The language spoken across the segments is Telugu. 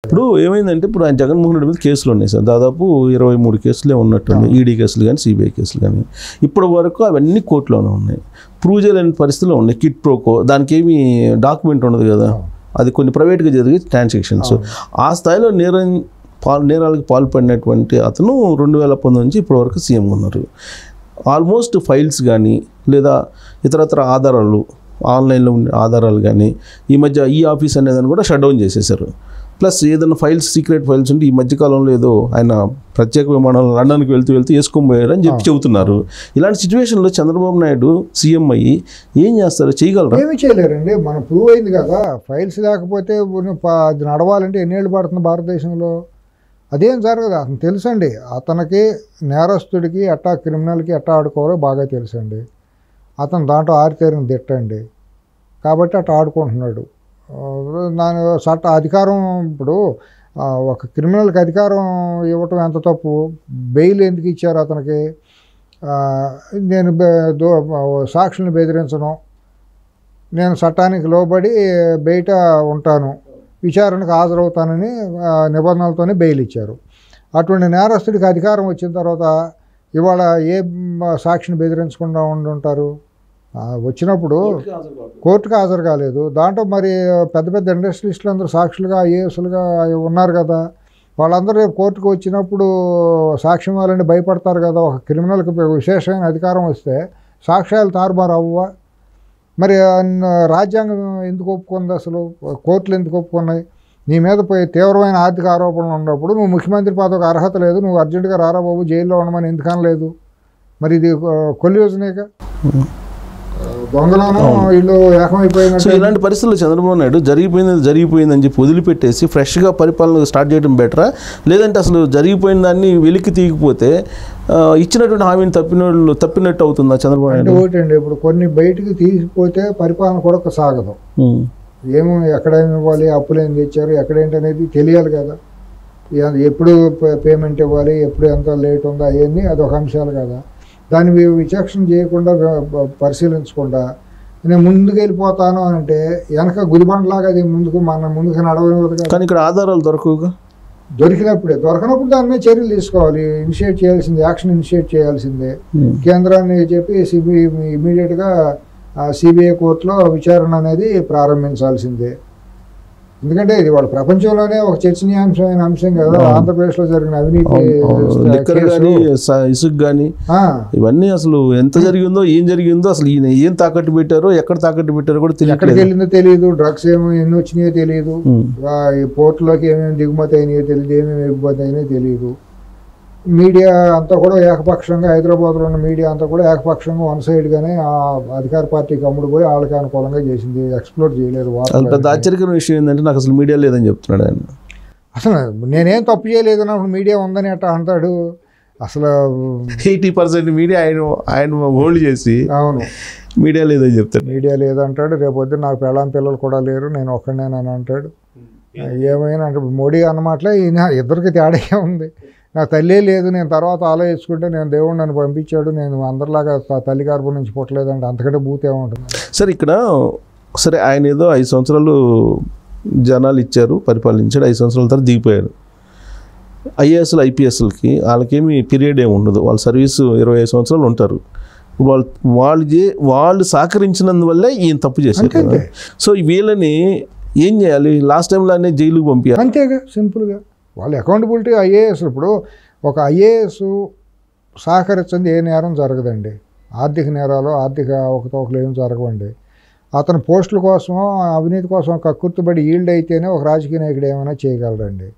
ఇప్పుడు ఏమైందంటే ఇప్పుడు ఆయన జగన్మోహన్ రెడ్డి మీద కేసులు ఉన్నాయి సార్. దాదాపు 23 కేసులే ఉన్నట్టుంది. ఈడీ కేసులు కానీ సిబిఐ కేసులు కానీ. ఇప్పటి వరకు అవన్నీ కోర్టులోనే ఉన్నాయి. ప్రూవ్ చేయలేని పరిస్థితిలో ఉన్నాయి. కిట్ ప్రోకో దానికి ఏమి డాక్యుమెంట్ ఉండదు కదా, అది కొన్ని ప్రైవేట్గా జరిగే ట్రాన్సాక్షన్స్. ఆ స్థాయిలో నేరాలకు పాల్పడినటువంటి అతను 2019 నుంచి ఇప్పటి వరకు సీఎంగా ఉన్నారు. ఆల్మోస్ట్ ఫైల్స్ కానీ లేదా ఇతరత్ర ఆధారాలు ఆన్లైన్లో ఉండే ఆధారాలు కానీ ఈ మధ్య ఈ ఆఫీస్ అనేదాన్ని కూడా షట్ డౌన్ చేసేసారు. ప్లస్ ఏదైనా ఫైల్స్ సీక్రెట్ ఫైల్స్ ఉంటే ఈ మధ్యకాలంలో ఏదో ఆయన ప్రత్యేక విమానాలు లండన్కి వెళ్తూ వేసుకొని చెప్పి చెబుతున్నారు. ఇలాంటి సిచ్యువేషన్లో చంద్రబాబు నాయుడు సీఎం అయ్యి ఏం చేస్తారు? చేయగలరా? ఏమీ చేయలేరండి. మనం ప్రూవ్ అయింది కదా. ఫైల్స్ లేకపోతే అది నడవాలంటే ఎన్నేళ్ళు పడుతుంది భారతదేశంలో? అదేం జరగదు. అతను తెలుసండి, అతనికి నేరస్తుడికి ఎట్టా క్రిమినల్కి ఎట్టా ఆడుకోవాలో బాగా తెలుసండి. అతను దాంట్లో ఆరితేరిన దిట్టండి కాబట్టి అట్లా ఆడుకుంటున్నాడు. దాని చట్ట అధికారం ఇప్పుడు ఒక క్రిమినల్కి అధికారం ఇవ్వటం ఎంత తప్పు? బెయిల్ ఎందుకు ఇచ్చారు అతనికి? నేను సాక్షులను బెదిరించను, నేను చట్టానికి లోబడి బయట ఉంటాను, విచారణకు హాజరవుతానని నిబంధనలతోనే బెయిల్ ఇచ్చారు. అటువంటి నేరస్తుడికి అధికారం వచ్చిన తర్వాత ఇవాళ ఏ సాక్షిని బెదిరించకుండా ఉండుంటారు? వచ్చినప్పుడు కోర్టుకు హాజరు కాలేదు. దాంట్లో మరి పెద్ద పెద్ద ఇండస్ట్రియలిస్టులు అందరూ సాక్షులుగా ఐఏఎస్లుగా ఉన్నారు కదా. వాళ్ళందరూ రేపు కోర్టుకు వచ్చినప్పుడు సాక్ష్యం ఇవ్వాలని భయపడతారు కదా. ఒక క్రిమినల్కి విశేషమైన అధికారం వస్తే సాక్ష్యాలు తారుమారు అవ్వవా? మరి రాజ్యాంగం ఎందుకు ఒప్పుకుంది? అసలు కోర్టులు ఎందుకు ఒప్పుకున్నాయి? నీ మీద పోయి తీవ్రమైన ఆర్థిక ఆరోపణలు ఉన్నప్పుడు నువ్వు ముఖ్యమంత్రి పదవికి అర్హత లేదు, నువ్వు అర్జెంటుగా రారా బాబు జైల్లో ఉండమని ఎందుకు అనలేదు? మరి ఇది కొల్యూజనేగా, దొంగలను వీళ్ళు ఏకమైపోయినట్టు. సో ఇలాంటి పరిస్థితుల్లో చంద్రబాబు నాయుడు జరిగిపోయిందని చెప్పి వదిలిపెట్టేసి ఫ్రెష్గా పరిపాలన స్టార్ట్ చేయడం బెటరా? లేదంటే అసలు జరిగిపోయిన దాన్ని వెలికి తీయకపోతే ఇచ్చినటువంటి హామీని తప్పినట్టు అవుతుందా చంద్రబాబు నాయుడు? ఒకటండి, ఇప్పుడు కొన్ని బయటికి తీసిపోతే పరిపాలన కూడా సాగదు. ఏమో ఎక్కడేమి ఇవ్వాలి, అప్పులు ఏం తెచ్చారు, ఎక్కడేంటి అనేది తెలియాలి కదా. ఎప్పుడు పేమెంట్ ఇవ్వాలి, ఎప్పుడు ఎంత లేట్ ఉందో అవన్నీ అదొక అంశాలు కదా. దాన్ని విచక్షణ చేయకుండా పరిశీలించకుండా నేను ముందుకు వెళ్ళిపోతాను అని అంటే వెనక గుదిబండలాగా అది ముందుకు నడవదు కదా. కానీ ఇక్కడ ఆధారాలు దొరకనప్పుడు దాని మీద చర్యలు తీసుకోవాలి. ఇనిషియేట్ చేయాల్సిందే, యాక్షన్ ఇనిషియేట్ చేయాల్సిందే. కేంద్రాన్ని చెప్పి ఇమీడియట్గా సిబిఐ కోర్టులో విచారణ అనేది ప్రారంభించాల్సిందే. ఎందుకంటే ఇది వాళ్ళ ప్రపంచంలోనే ఒక చర్చనీయాంశమైన అంశం కదా. ఆంధ్రప్రదేశ్లో జరిగిన అవినీతి, ఇసుక కానీ ఇవన్నీ అసలు ఎంత జరిగిందో, ఏం జరిగిందో, అసలు ఈయన ఏం తాకట్టు పెట్టారో, ఎక్కడ తాకట్టు పెట్టారో కూడా తెలియదు. ఎక్కడికి వెళ్ళిందో తెలియదు, డ్రగ్స్ ఎన్ని వచ్చినాయో తెలియదు, ఈ పోర్టులోకి ఏమేమి దిగుమతి అయినాయో తెలియదు, ఏమేమి ఎగుమతి అయినాయో తెలియదు. మీడియా అంతా కూడా ఏకపక్షంగా, హైదరాబాద్లో ఉన్న మీడియా అంతా కూడా ఏకపక్షంగా వన్ సైడ్గానే ఆ అధికార పార్టీకి అమ్ముడు పోయి వాళ్ళకి అనుకూలంగా చేసింది. ఎక్స్ప్లోర్ చేయలేదు. పెద్ద ఆశ్చర్యకరమైన విషయం ఏంటంటే నాకు అసలు మీడియా లేదని చెప్తున్నాడు ఆయన. అసలు నేనేం తప్పు చేయలేదు అన్నప్పుడు మీడియా ఉందని అట్లా అంటాడు. అసలు 80% మీడియా ఆయన హోల్డ్ చేసి అవును మీడియా లేదని చెప్తాడు. మీడియా లేదంటాడు. రేపొద్దు నాకు పెళ్ళాం పిల్లలు కూడా లేరు, నేను ఒక్కడేనని అంటాడు. ఏమైనా అంటే మోడీ అన్నమాటలే ఈయన ఇద్దరికి తేడా ఉంది. నాకు తల్లే లేదు, నేను తర్వాత ఆలోచించుకుంటే నేను దేవుడు నన్ను పంపించాడు, నేను అందరిలాగా తల్లి గర్భం నుంచి పుట్టలేదంటే అంతకంటే బూత్ ఏముంటుంది? సరే ఇక్కడ ఆయన ఏదో 5 సంవత్సరాలు జనాలు ఇచ్చారు, పరిపాలించాడు, 5 సంవత్సరాల తర్వాత దిగిపోయారు. ఐఏఎస్లు ఐపీఎస్లకి వాళ్ళకేమి పీరియడ్ ఏమి ఉండదు, వాళ్ళ సర్వీసు 25 సంవత్సరాలు ఉంటారు. వాళ్ళు సహకరించినందువల్లే ఈయన తప్పు చేశారు. సో వీళ్ళని ఏం చేయాలి? లాస్ట్ టైంలోనే జైలుకి పంపించాలి అంతేగా, సింపుల్గా. వాళ్ళ అకౌంటబిలిటీ ఐఏఎస్. ఇప్పుడు ఒక ఐఏఎస్ సహకరించింది ఏ నేరం జరగదండి. ఆర్థిక నేరాలు, ఆర్థిక అవకతవకలు ఏం జరగవండి. అతను పోస్టుల కోసమో అవినీతి కోసం కక్కుర్తిబడి ఈల్డ్ అయితేనే ఒక రాజకీయ నాయకుడు ఏమైనా చేయగలడండి.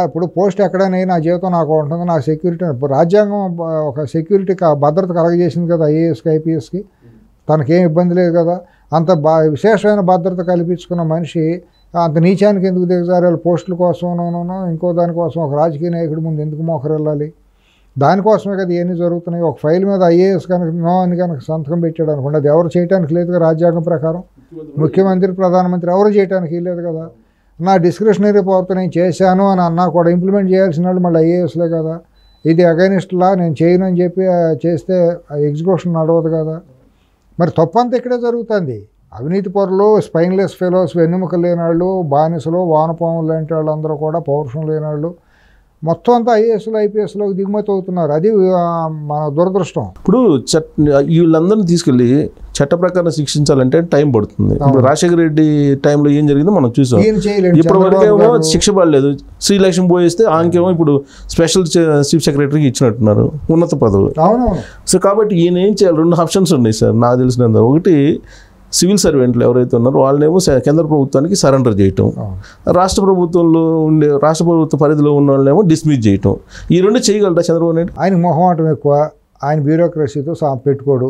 ఇప్పుడు పోస్ట్ ఎక్కడైనా నా జీవితం నాకు ఉంటుంది, నా సెక్యూరిటీ. రాజ్యాంగం ఒక సెక్యూరిటీ భద్రత కలగజేసింది కదా ఐఏఎస్కి ఐపీఎస్కి. తనకేం ఇబ్బంది లేదు కదా. అంత విశేషమైన భద్రత కల్పించుకున్న మనిషి అంత నీచానికి ఎందుకు దిగజారాలి? పోస్టుల కోసమోనో ఇంకో దానికోసం ఒక రాజకీయ నాయకుడి ముందు ఎందుకు మోకరెళ్ళాలి? దానికోసమే కదా ఇవన్నీ జరుగుతున్నాయి. ఒక ఫైల్ మీద ఐఏఎస్ కనుక నో అని కనుక సంతకం పెట్టాడు అనుకోండి, అది ఎవరు చేయడానికి లేదు కదా. రాజ్యాంగం ప్రకారం ముఖ్యమంత్రి, ప్రధానమంత్రి ఎవరు చేయడానికి లేదు కదా. నా డిస్క్రిషనరీ పవర్తో నేను చేశాను అని అన్నా కూడా ఇంప్లిమెంట్ చేయాల్సిన వాళ్ళు మళ్ళీ ఐఏఎస్లే కదా. ఇది అగైనిస్ట్లా నేను చేయను అని చెప్పి చేస్తే ఎగ్జిక్యూషన్ నడవదు కదా. మరి తప్పంతా ఇక్కడే జరుగుతుంది. అవినీతి పరులు, స్పైన్లెస్ ఫెలోస్, వెన్నెముక లేని వాళ్ళు, బానిసలు, వానపాములు లాంటి వాళ్ళందరూ కూడా పౌరుషం లేని వాళ్ళు మొత్తం అంతా ఐఏఎస్లు ఐపీఎస్లోకి దిగుమతి అవుతున్నారు. అది మన దురదృష్టం. ఇప్పుడు వీళ్ళందరినీ తీసుకెళ్ళి చట్ట ప్రకారం శిక్షించాలంటే టైం పడుతుంది. ఇప్పుడు రాజశేఖర రెడ్డి టైంలో ఏం జరిగిందో మనం చూసాం. ఇప్పటి వరకేమో శిక్ష పడలేదు. శ్రీలక్ష్మి పోయిస్తే ఆమెకేమో ఇప్పుడు స్పెషల్ చీఫ్ సెక్రటరీకి ఇచ్చినట్టున్నారు, ఉన్నత పదవి. అవునవును. సో కాబట్టి ఈయన ఏం చేయాలి? 2 ఆప్షన్స్ ఉన్నాయి సార్ నాకు తెలిసినంత. ఒకటి, సివిల్ సర్వెంట్లు ఎవరైతే ఉన్నారో వాళ్ళనేమో కేంద్ర ప్రభుత్వానికి సరెండర్ చేయటం, రాష్ట్ర ప్రభుత్వంలో ఉండే రాష్ట్ర ప్రభుత్వ పరిధిలో ఉన్న వాళ్ళనేమో డిస్మిస్ చేయటం. ఈ 2 చేయగలరా చంద్రబాబు నాయుడు? ఆయన మొహమాటం ఎక్కువ. ఆయన బ్యూరోక్రసీతో పెట్టుకోడు.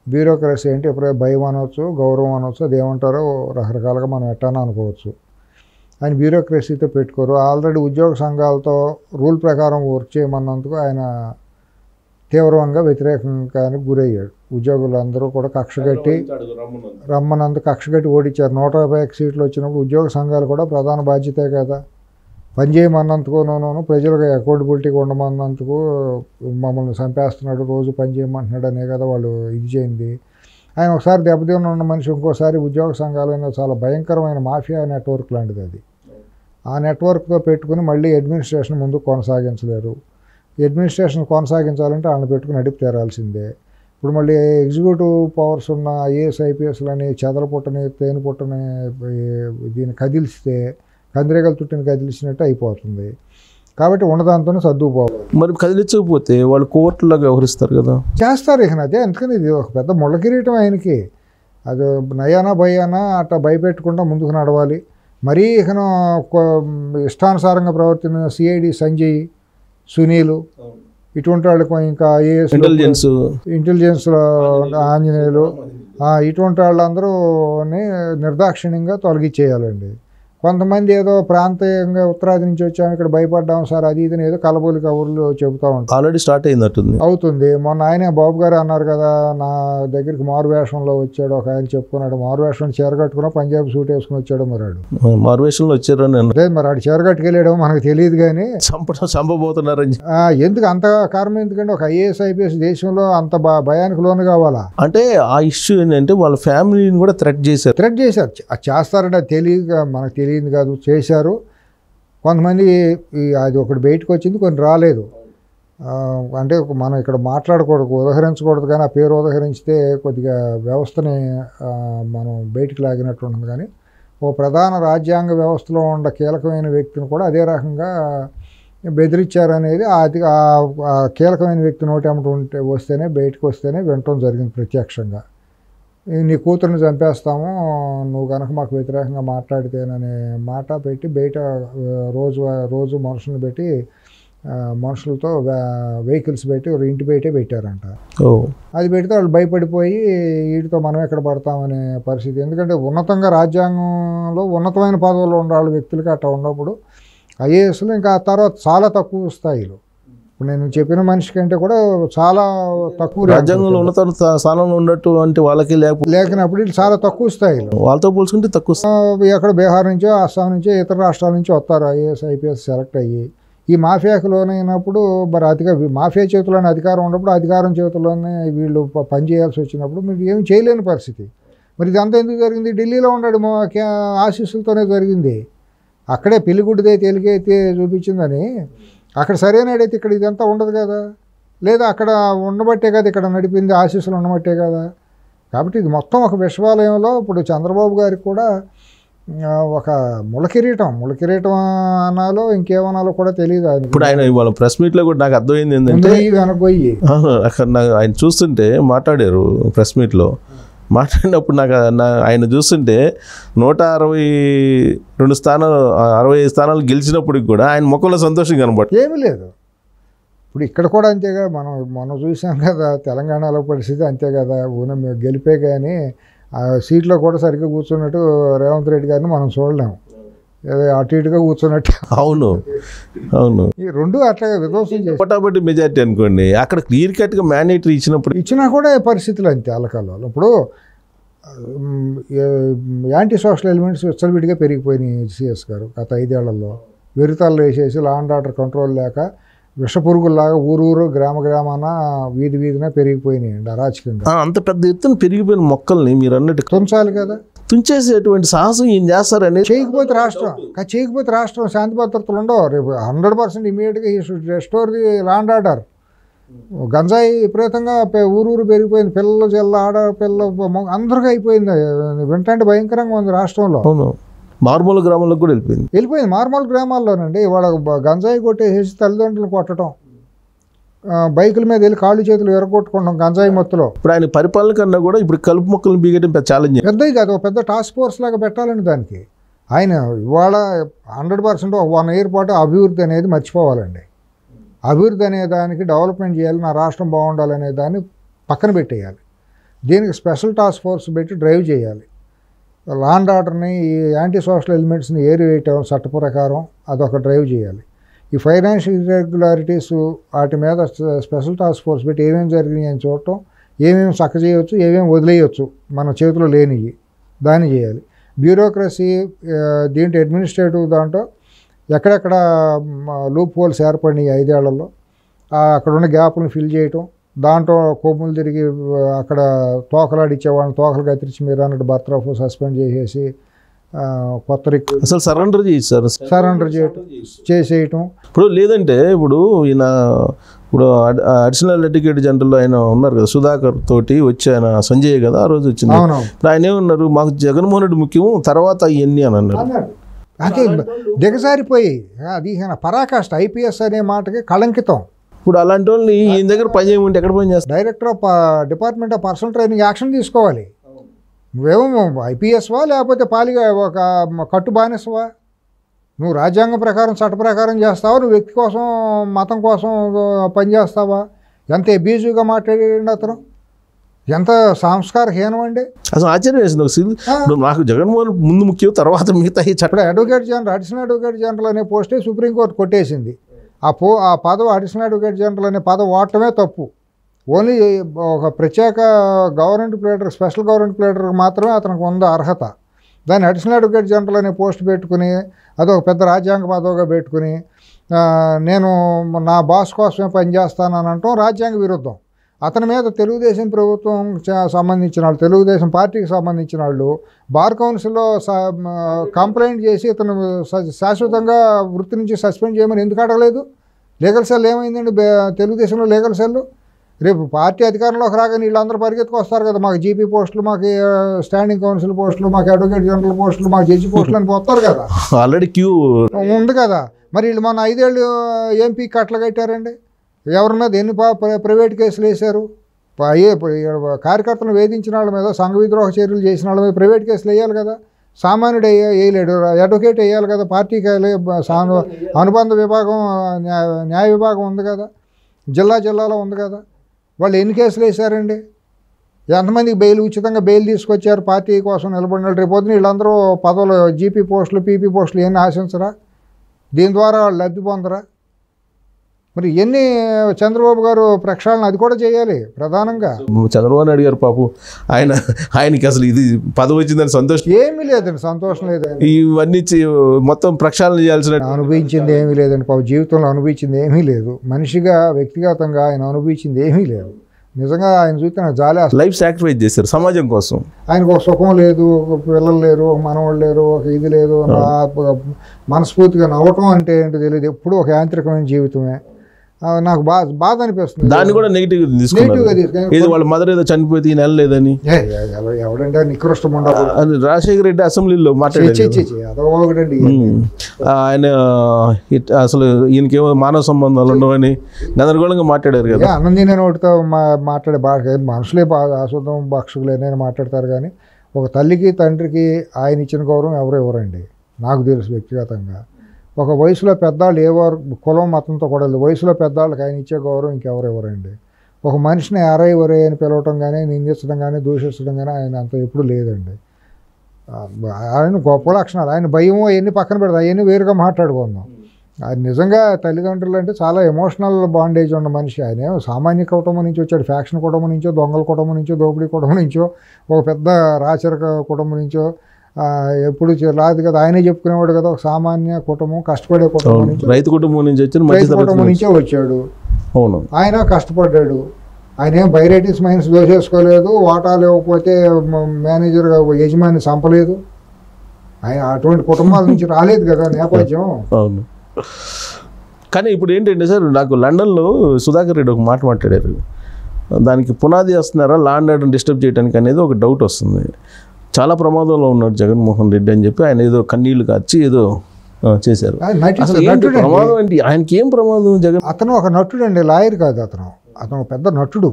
బ్యూరోక్రసీ అంటే ఎప్పుడైనా భయం అనవచ్చు, గౌరవం అనవచ్చు, అది ఏమంటారో రకరకాలుగా మనం ఎట్టానో అనుకోవచ్చు. ఆయన బ్యూరోక్రసీతో పెట్టుకోరు. ఆల్రెడీ ఉద్యోగ సంఘాలతో రూల్ ప్రకారం వర్క్ చేయమన్నందుకు ఆయన తీవ్రంగా వ్యతిరేకంగానికి గురయ్యాడు. ఉద్యోగులందరూ కూడా కక్షగట్టి రమ్మనందుకు కక్షగట్టి ఓడించారు. 150 సీట్లు వచ్చినప్పుడు ఉద్యోగ సంఘాలు కూడా ప్రధాన బాధ్యతే కదా, పనిచేయమన్నందుకునూ ప్రజలకు అకౌంటబిలిటీగా ఉండమన్నందుకు మమ్మల్ని చంపేస్తున్నాడు, రోజు పని చేయమంటున్నాడు అనే కదా వాళ్ళు ఇది చేయింది. ఆయన ఒకసారి దెబ్బతిన్న ఉన్న మనిషి ఇంకోసారి ఉద్యోగ సంఘాలైన చాలా భయంకరమైన మాఫియా నెట్వర్క్ లాంటిది అది. ఆ నెట్వర్క్తో పెట్టుకుని మళ్ళీ అడ్మినిస్ట్రేషన్ ముందు కొనసాగించలేరు. అడ్మినిస్ట్రేషన్ కొనసాగించాలంటే వాళ్ళని పెట్టుకుని నడిపి తీరాల్సిందే. ఇప్పుడు మళ్ళీ ఎగ్జిక్యూటివ్ పవర్స్ ఉన్న ఐఏఎస్ ఐపీఎస్లని చెదల పుట్టని తేనె పుట్టని దీన్ని కదిలిస్తే కందిరేగల తుట్టిని కదిలిసినట్టు అయిపోతుంది. కాబట్టి ఉన్నదాంతోనే సర్దుకుపోవాలి. మరి కదిలించకపోతే వాళ్ళు కోర్టులాగా వ్యవహరిస్తారు కదా, చేస్తారు. ఇక అదే అందుకని ఇది ఒక పెద్ద ముళ్ళ కిరీటం ఆయనకి. అది నయానా భయానా అట్లా భయపెట్టకుండా ముందుకు నడవాలి. మరీ ఇకను ఇష్టానుసారంగా ప్రవర్తిన సిఐడి సంజయ్, సునీలు ఇటువంటి వాళ్ళకి ఇంకా ఐఏఎస్ ఇంటెలిజెన్స్లో ఆంజనేయులు ఇటువంటి వాళ్ళందరూ నిర్దాక్షిణ్యంగా తొలగించేయాలండి. కొంతమంది ఏదో ప్రాంతీయంగా ఉత్తరాది నుంచి వచ్చాము ఇక్కడ భయపడ్డాం సార్ అది ఇది ఏదో కలబోలి కబుర్లు చెబుతూ ఉంటాం. ఆల్రెడీ స్టార్ట్ అవుతుంది. మొన్న ఆయనే బాబు గారు అన్నారు కదా, నా దగ్గరికి మారువేషంలో వచ్చాడు ఒక ఆయన చెప్పుకున్నాడు. మారువేషం చీరగట్టుకున్నా పంజాబ్ సూట్ వేసుకుని వచ్చాడు. మరాడు మారువేషంలో వచ్చారు మరి ఆడు చీరగట్టుకెళ్ళాడో మనకు తెలియదు కానీ చంపబోతున్నారని ఎందుకు అంత కారణం ఎందుకంటే ఒక ఐఏఎస్ ఐపీఎస్ దేశంలో అంత భయానికి లోను కావాలా అంటే ఆ ఇష్యూ ఏంటంటే వాళ్ళ ఫ్యామిలీని కూడా థ్రెట్ చేశారు. చేస్తారంటే తెలియదు, మనకు తెలియదు కాదు, చేశారు. కొంతమంది అది ఒకటి బయటకు వచ్చింది, కొన్ని రాలేదు. అంటే మనం ఇక్కడ మాట్లాడకూడదు, ఉదహరించకూడదు, కానీ ఆ పేరు ఉదహరించితే కొద్దిగా వ్యవస్థని మనం బయటికి లాగినట్టు ఉంటుంది. కానీ ఓ ప్రధాన రాజ్యాంగ వ్యవస్థలో ఉన్న కీలకమైన వ్యక్తిని కూడా అదే రకంగా బెదిరించారనేది అది కీలకమైన వ్యక్తి నోటేమిటి వస్తేనే బయటకు వస్తేనే వినటం జరిగింది ప్రత్యక్షంగా. నీ కూతురుని చంపేస్తాము నువ్వు కనుక మాకు వ్యతిరేకంగా మాట్లాడితేననే మాట పెట్టి బయట రోజు మనుషులను పెట్టి మనుషులతో వెహికల్స్ పెట్టి ఇంటి బయటే పెట్టారంట. అది పెడితే వాళ్ళు భయపడిపోయి వీటితో మనం ఎక్కడ పడతామనే పరిస్థితి. ఎందుకంటే ఉన్నతంగా రాజ్యాంగంలో ఉన్నతమైన పదవుల్లో ఉండాలి వ్యక్తులకి అట్లా ఉన్నప్పుడు ఐఏఎస్లు ఇంకా ఆ తర్వాత చాలా తక్కువ స్థాయిలో ఇప్పుడు నేను చెప్పిన మనిషి కంటే కూడా చాలా తక్కువ రాజ్యాంగంలో ఉన్నత స్థానంలో ఉన్నట్టు అంటే వాళ్ళకి లేకినప్పుడు వీళ్ళు చాలా తక్కువ స్థాయిలో వాళ్ళతో పోల్చుకుంటే తక్కువ. ఎక్కడ బీహార్ నుంచో అస్సాం నుంచో ఇతర రాష్ట్రాల నుంచి వస్తారు ఐఏఎస్ ఐపీఎస్ సెలెక్ట్ అయ్యి. ఈ మాఫియాకు లోనైనప్పుడు మరి మాఫియా చేతిలోనే అధికారం ఉన్నప్పుడు అధికారం చేతిలోనే వీళ్ళు పనిచేయాల్సి వచ్చినప్పుడు మీరు ఏమి చేయలేని పరిస్థితి. మరి ఇదంతా ఎందుకు జరిగింది? ఢిల్లీలో ఉన్నాడు ఆశీస్సులతోనే జరిగింది. అక్కడే పెళ్లిగుడ్డిదే తేలికైతే చూపించిందని అక్కడ సరైనడైతే ఇక్కడ ఇదంతా ఉండదు కదా, లేదా అక్కడ ఉండబట్టే కదా ఇక్కడ నడిపింది, ఆశీస్సులు ఉండబట్టే కదా. కాబట్టి ఇది మొత్తం ఒక విశ్వాలయంలో ఇప్పుడు చంద్రబాబు గారికి కూడా ఒక ముళ్ళకిరీటం అనాలో ఇంకేమనాలో కూడా తెలియదు. ఇప్పుడు ఆయన ఇవాళ ప్రెస్ మీట్లో కూడా నాకు అర్థమైంది ఏంటంటే వెనకపోయి అక్కడ ఆయన చూస్తుంటే మాట్లాడారు ప్రెస్ మీట్లో. మాట్లాడినప్పుడు ఆయన చూస్తుంటే 162 స్థానాలు 65 స్థానాలు గెలిచినప్పటికి కూడా ఆయన ముఖంలో సంతోషం కనబడుతుంది. ఏమీ లేదు. ఇప్పుడు ఇక్కడ కూడా అంతేగా, మనం చూసాం కదా తెలంగాణలో పరిస్థితి అంతే కదా. గెలిపే కానీ ఆ సీట్లో కూడా సరిగ్గా కూర్చున్నట్టు రేవంత్ రెడ్డి గారిని మనం చూడలేము, అటు ఇటుగా కూర్చున్నట్టు. అవును ఈ రెండు అట్లాగే విధ్వంసం చేసి మెజార్టీ అనుకోండి, అక్కడ క్లియర్ కట్గా మ్యాండేటరీ ఇచ్చినా కూడా పరిస్థితులు అంతే అలకాలు. ఇప్పుడు యాంటీ సోషల్ ఎలిమెంట్స్ విచ్చలవిడిగా పెరిగిపోయినాయి సిఎస్ గారు గత 5 ఏళ్లలో. వెరుతాళ్ళు వేసేసి లా అండ్ ఆర్డర్ కంట్రోల్ లేక విషపురుగుల్లాగా ఊరూరు గ్రామాన వీధిన పెరిగిపోయినాయండి అరాచకంగా. అంత పెద్ద ఎత్తున పెరిగిపోయిన మొక్కల్ని మీరు అన్నట్టు తుంచాలి కదా, తుంచేసేటువంటి సాహసం ఏం చేస్తారని. చేయకపోతే రాష్ట్రం శాంతి భద్రతలు ఉండవు. రేపు 100% ఇమీడియట్గా ఈ should restore the land order. గంజాయి విపరీతంగా ఊరూరు పెరిగిపోయింది, పిల్లలు చెల్ల ఆడపిల్ల అందరికీ అయిపోయింది. వింటంటే భయంకరంగా ఉంది రాష్ట్రంలో. అవును, మారుమూల గ్రామంలోకి కూడా వెళ్ళిపోయింది. మారుమూల గ్రామాల్లోనండి వాళ్ళ గంజాయి కొట్టేసి తల్లిదండ్రులు కొట్టడం, బైకుల మీద వెళ్ళి కాళ్ళు చేతులు ఎరగొట్టుకుంటాం గంజాయి మొత్తులో. ఇప్పుడు ఆయన పరిపాలన కన్నా కూడా ఇప్పుడు కలుపు మొక్కలు బీగడం పెద్ద ఛాలెంజ్. పెద్దది కాదు, ఒక పెద్ద టాస్క్ ఫోర్స్ లాగా పెట్టాలండి దానికి. ఆయన ఇవాళ 100% 1 ఇయర్ పాటు అభివృద్ధి అనేది మర్చిపోవాలండి. అభివృద్ధి అనే దానికి డెవలప్మెంట్ చేయాలి, నా రాష్ట్రం బాగుండాలనే దాన్ని పక్కన పెట్టేయాలి. దీనికి స్పెషల్ టాస్క్ ఫోర్స్ పెట్టి డ్రైవ్ చేయాలి. లాండ్ ఆర్డర్ని, ఈ యాంటీ సోషల్ ఎలిమెంట్స్ని ఏరివేయటం చట్ట ప్రకారం అదొక డ్రైవ్ చేయాలి. ఈ ఫైనాన్షియల్ ఇర్రెగ్యులారిటీస్ వాటి మీద స్పెషల్ టాస్క్ ఫోర్స్ పెట్టి ఏమేమి జరిగినాయి అని చూడటం, ఏమేమి చక్క చేయవచ్చు, ఏమేమి వదిలేయచ్చు మన చేతిలో లేనివి దాన్ని చేయాలి. బ్యూరోక్రసీ దీంట్లో అడ్మినిస్ట్రేటివ్ దాంట్లో ఎక్కడెక్కడ లూప్ హోల్స్ ఏర్పడినాయి 5 ఏళ్లలో అక్కడ ఉన్న గ్యాప్లను ఫిల్ చేయటం, దాంట్లో కొమ్ములు తిరిగి అక్కడ తోకలాడిచ్చేవాళ్ళని తోకలు కత్తిరించి మీరు అన్నట్టు బర్త్రఫ్ సస్పెండ్ చేసేసి కొత్త అసలు సరెండర్ చేసేయటం. ఇప్పుడు లేదంటే ఇప్పుడు ఈయన ఇప్పుడు అడిషనల్ అడ్వకేట్ జనరల్ ఆయన ఉన్నారు కదా సుధాకర్ తోటి వచ్చి ఆయన సంజయ్ కదా ఆ రోజు వచ్చింది. ఇప్పుడు ఆయన ఏమన్నారు, మాకు జగన్మోహన్ రెడ్డి ముఖ్యం, తర్వాత ఇవన్నీ అని అన్నారు. అదే దిగజారిపోయి అది పరాకాష్ట. ఐపీఎస్ అనే మాటకి కళంకితం. ఇప్పుడు అలాంటి వాళ్ళని ఈయన దగ్గర పని చేయమంటే ఎక్కడ పని చేస్తారు? Director of department of personal training action తీసుకోవాలి. నువ్వేమో ఐపీఎస్వా లేకపోతే పాలిగా ఒక కట్టు బానిసవా? నువ్వు రాజ్యాంగం ప్రకారం చట్ట ప్రకారం చేస్తావా, నువ్వు వ్యక్తి కోసం మతం కోసం పనిచేస్తావా? ఎంత అబ్యూజివ్గా మాట్లాడాడండి అతను, ఎంత సంస్కారహీనం అండి. అసలు ఆశ్చర్యం వేసింది. నాకు జగన్మోహన్ ముందు ముఖ్యం, తర్వాత మిగతా ఇప్పుడు advocate general, additional advocate general అనే పోస్టే సుప్రీంకోర్టు కొట్టేసింది. ఆ పదవి అడిషనల్ అడ్వకేట్ జనరల్ అనే పదవి వాడటమే తప్పు. ఓన్లీ ఒక ప్రత్యేక గవర్నమెంట్ ప్లేటర్, స్పెషల్ గవర్నమెంట్ ప్లేటర్కి మాత్రమే అతనికి ఉంది అర్హత. దాన్ని అడిషనల్ అడ్వకేట్ జనరల్ అనే పోస్ట్ పెట్టుకుని అదొక పెద్ద రాజ్యాంగ పదవిగా పెట్టుకుని నేను నా బాస్ కోసమే పనిచేస్తానని అనటం రాజ్యాంగ విరుద్ధం. అతని మీద తెలుగుదేశం ప్రభుత్వం సంబంధించిన వాళ్ళు, తెలుగుదేశం పార్టీకి సంబంధించిన వాళ్ళు బార్ కౌన్సిల్లో కంప్లైంట్ చేసి ఇతను శాశ్వతంగా వృత్తి నుంచి సస్పెండ్ చేయమని ఎందుకు అడగలేదు? లీగల్ సెల్ ఏమైందండి తెలుగుదేశంలో లీగల్ సెల్? రేపు పార్టీ అధికారంలోకి రాగానే వీళ్ళందరూ పరిగెత్తుకు వస్తారు కదా, మాకు జీపీ పోస్టులు, మాకు స్టాండింగ్ కౌన్సిల్ పోస్టులు, మాకు అడ్వకేట్ జనరల్ పోస్టులు, మాకు జడ్జి పోస్టులు అని పోతారు కదా. ఆల్రెడీ క్యూ ఉంది కదా. మరి వీళ్ళు మొన్న 5 ఏళ్ళు ఎంపీ కట్టలు కట్టారండి. ఎవరి మీద ఎన్ని ప్రైవేట్ కేసులు వేశారు? కార్యకర్తలను వేధించిన వాళ్ళ మీద, సంఘ విద్రోహ చర్యలు చేసిన వాళ్ళ మీద ప్రైవేట్ కేసులు వేయాలి కదా. సామాన్యుడు వేయలేడు, అడ్వకేట్ వేయాలి కదా. పార్టీకి అనుబంధ విభాగం, న్యాయ విభాగం ఉంది కదా, జిల్లాలో ఉంది కదా. వాళ్ళు ఎన్ని కేసులు వేశారండి? ఎంతమందికి బెయిల్, ఉచితంగా బెయిల్ తీసుకొచ్చారు పార్టీ కోసం నిలబడిన వాళ్ళు? రేపొద్దున వీళ్ళందరూ పదవులు, జీపీ పోస్టులు, పీపీ పోస్టులు ఏమీ ఆశించరా? దీని ద్వారా వాళ్ళు లబ్ధి పొందరా? మరి ఎన్ని చంద్రబాబు గారు ప్రక్షాళన అది కూడా చేయాలి ప్రధానంగా. చంద్రబాబు నాయుడు గారు పాపం ఆయనకి అసలు ఇది పదవి వచ్చిందని సంతోషం ఏమీ లేదండి, సంతోషం లేదండి. ఇవన్నీ మొత్తం ప్రక్షాళన చేయాల్సిన అనుభవించింది ఏమీ లేదండి పాపం. జీవితంలో అనుభవించింది ఏమీ లేదు. మనిషిగా వ్యక్తిగతంగా ఆయన అనుభవించింది ఏమీ లేదు. నిజంగా ఆయన చూస్తే నాకు జాలి. లైఫ్ సాక్రిఫైస్ చేశారు సమాజం కోసం. ఆయనకు ఒక సుఖం లేదు, ఒక పిల్లలు లేరు, ఒక మనవాళ్ళు లేరు, ఒక ఇది లేదు. మనస్ఫూర్తిగా నవ్వటం అంటే ఏంటో తెలియదు. ఎప్పుడు ఒక యాంత్రికమైన జీవితమే. నాకు బాధ అనిపిస్తుంది. దాన్ని కూడా నెగిటివ్గా తీసుకున్నారు. వాళ్ళ మదర్ ఏదో చనిపోతే నెల లేదని ఎవడంటే నికృష్టం ఉండదు. రాజశేఖర రెడ్డి అసెంబ్లీలో మాట్లాడండి. ఆయన అసలు ఈయనకేమో మానవ సంబంధాలు ఉండవని గందరగోళంగా మాట్లాడారు కదా. అన్నందిన నోటితో మాట్లాడే బాధ. మనుషులే అశుద్ధం భక్షకులేనని మాట్లాడతారు కానీ ఒక తల్లికి తండ్రికి ఆయన ఇచ్చిన గౌరవం ఎవరు ఇవ్వరండి. నాకు తెలుసు వ్యక్తిగతంగా. ఒక వయసులో పెద్దవాళ్ళు ఎవరు కులం మతంతో కూడా వయసులో పెద్దవాళ్ళకి ఆయన ఇచ్చే గౌరవం ఇంకెవరు ఇవ్వరండి. ఒక మనిషిని అరై వరే అని పిలవటం కానీ, నిందించడం కానీ, దూషించడం కానీ ఆయన అంత ఎప్పుడు లేదండి. ఆయన గొప్ప లక్షణాలు. ఆయన భయం అవన్నీ పక్కన పెడతాం, అవన్నీ వేరుగా మాట్లాడుకుందాం. ఆయన నిజంగా తల్లిదండ్రులు అంటే చాలా ఎమోషనల్ బాండేజ్ ఉన్న మనిషి. ఆయన సామాన్య కుటుంబం నుంచి వచ్చాడు. ఫ్యాక్షన్ కుటుంబం నుంచో, దొంగల కుటుంబం నుంచో, దోపిడీ కుటుంబం నుంచో, ఒక పెద్ద రాచరిక కుటుంబం నుంచో ఎప్పుడు రాదు కదా, ఆయనే చెప్పుకునేవాడు కదా, ఒక సామాన్య కుటుంబం, కష్టపడే కుటుంబం నుంచి, రైతు కుటుంబం నుంచి వచ్చి రైతు కుటుంబం నుంచే వచ్చాడు. అవును, ఆయన కష్టపడ్డాడు. ఆయన ఏం బైరైటీస్ మైన్స్ దోసేసుకోలేదు, వాటాలు ఇవ్వకపోతే మేనేజర్ యజమాని చంపలేదు. ఆయన అటువంటి కుటుంబాల నుంచి రాలేదు కదా నేపథ్యం. అవును. కానీ ఇప్పుడు ఏంటంటే సార్, నాకు లండన్లో సుధాకర్ రెడ్డి ఒక మాట మాట్లాడారు, దానికి పునాది వేస్తున్నారా లా అండ్ ఆర్డర్ డిస్టర్బ్ చేయడానికి అనేది ఒక డౌట్ వస్తుంది. చాలా ప్రమాదంలో ఉన్నాడు జగన్మోహన్ రెడ్డి అని చెప్పి ఆయన ఏదో కన్నీళ్లు కార్చి ఏదో చేశారు. అసలు ఏంటి ప్రమాదం ఏంటి, ఆయనకి ఏం ప్రమాదం? జగన్ అతను ఒక నటుడు అండి, లాయర్ కాదు అతను. అతను పెద్ద నటుడు.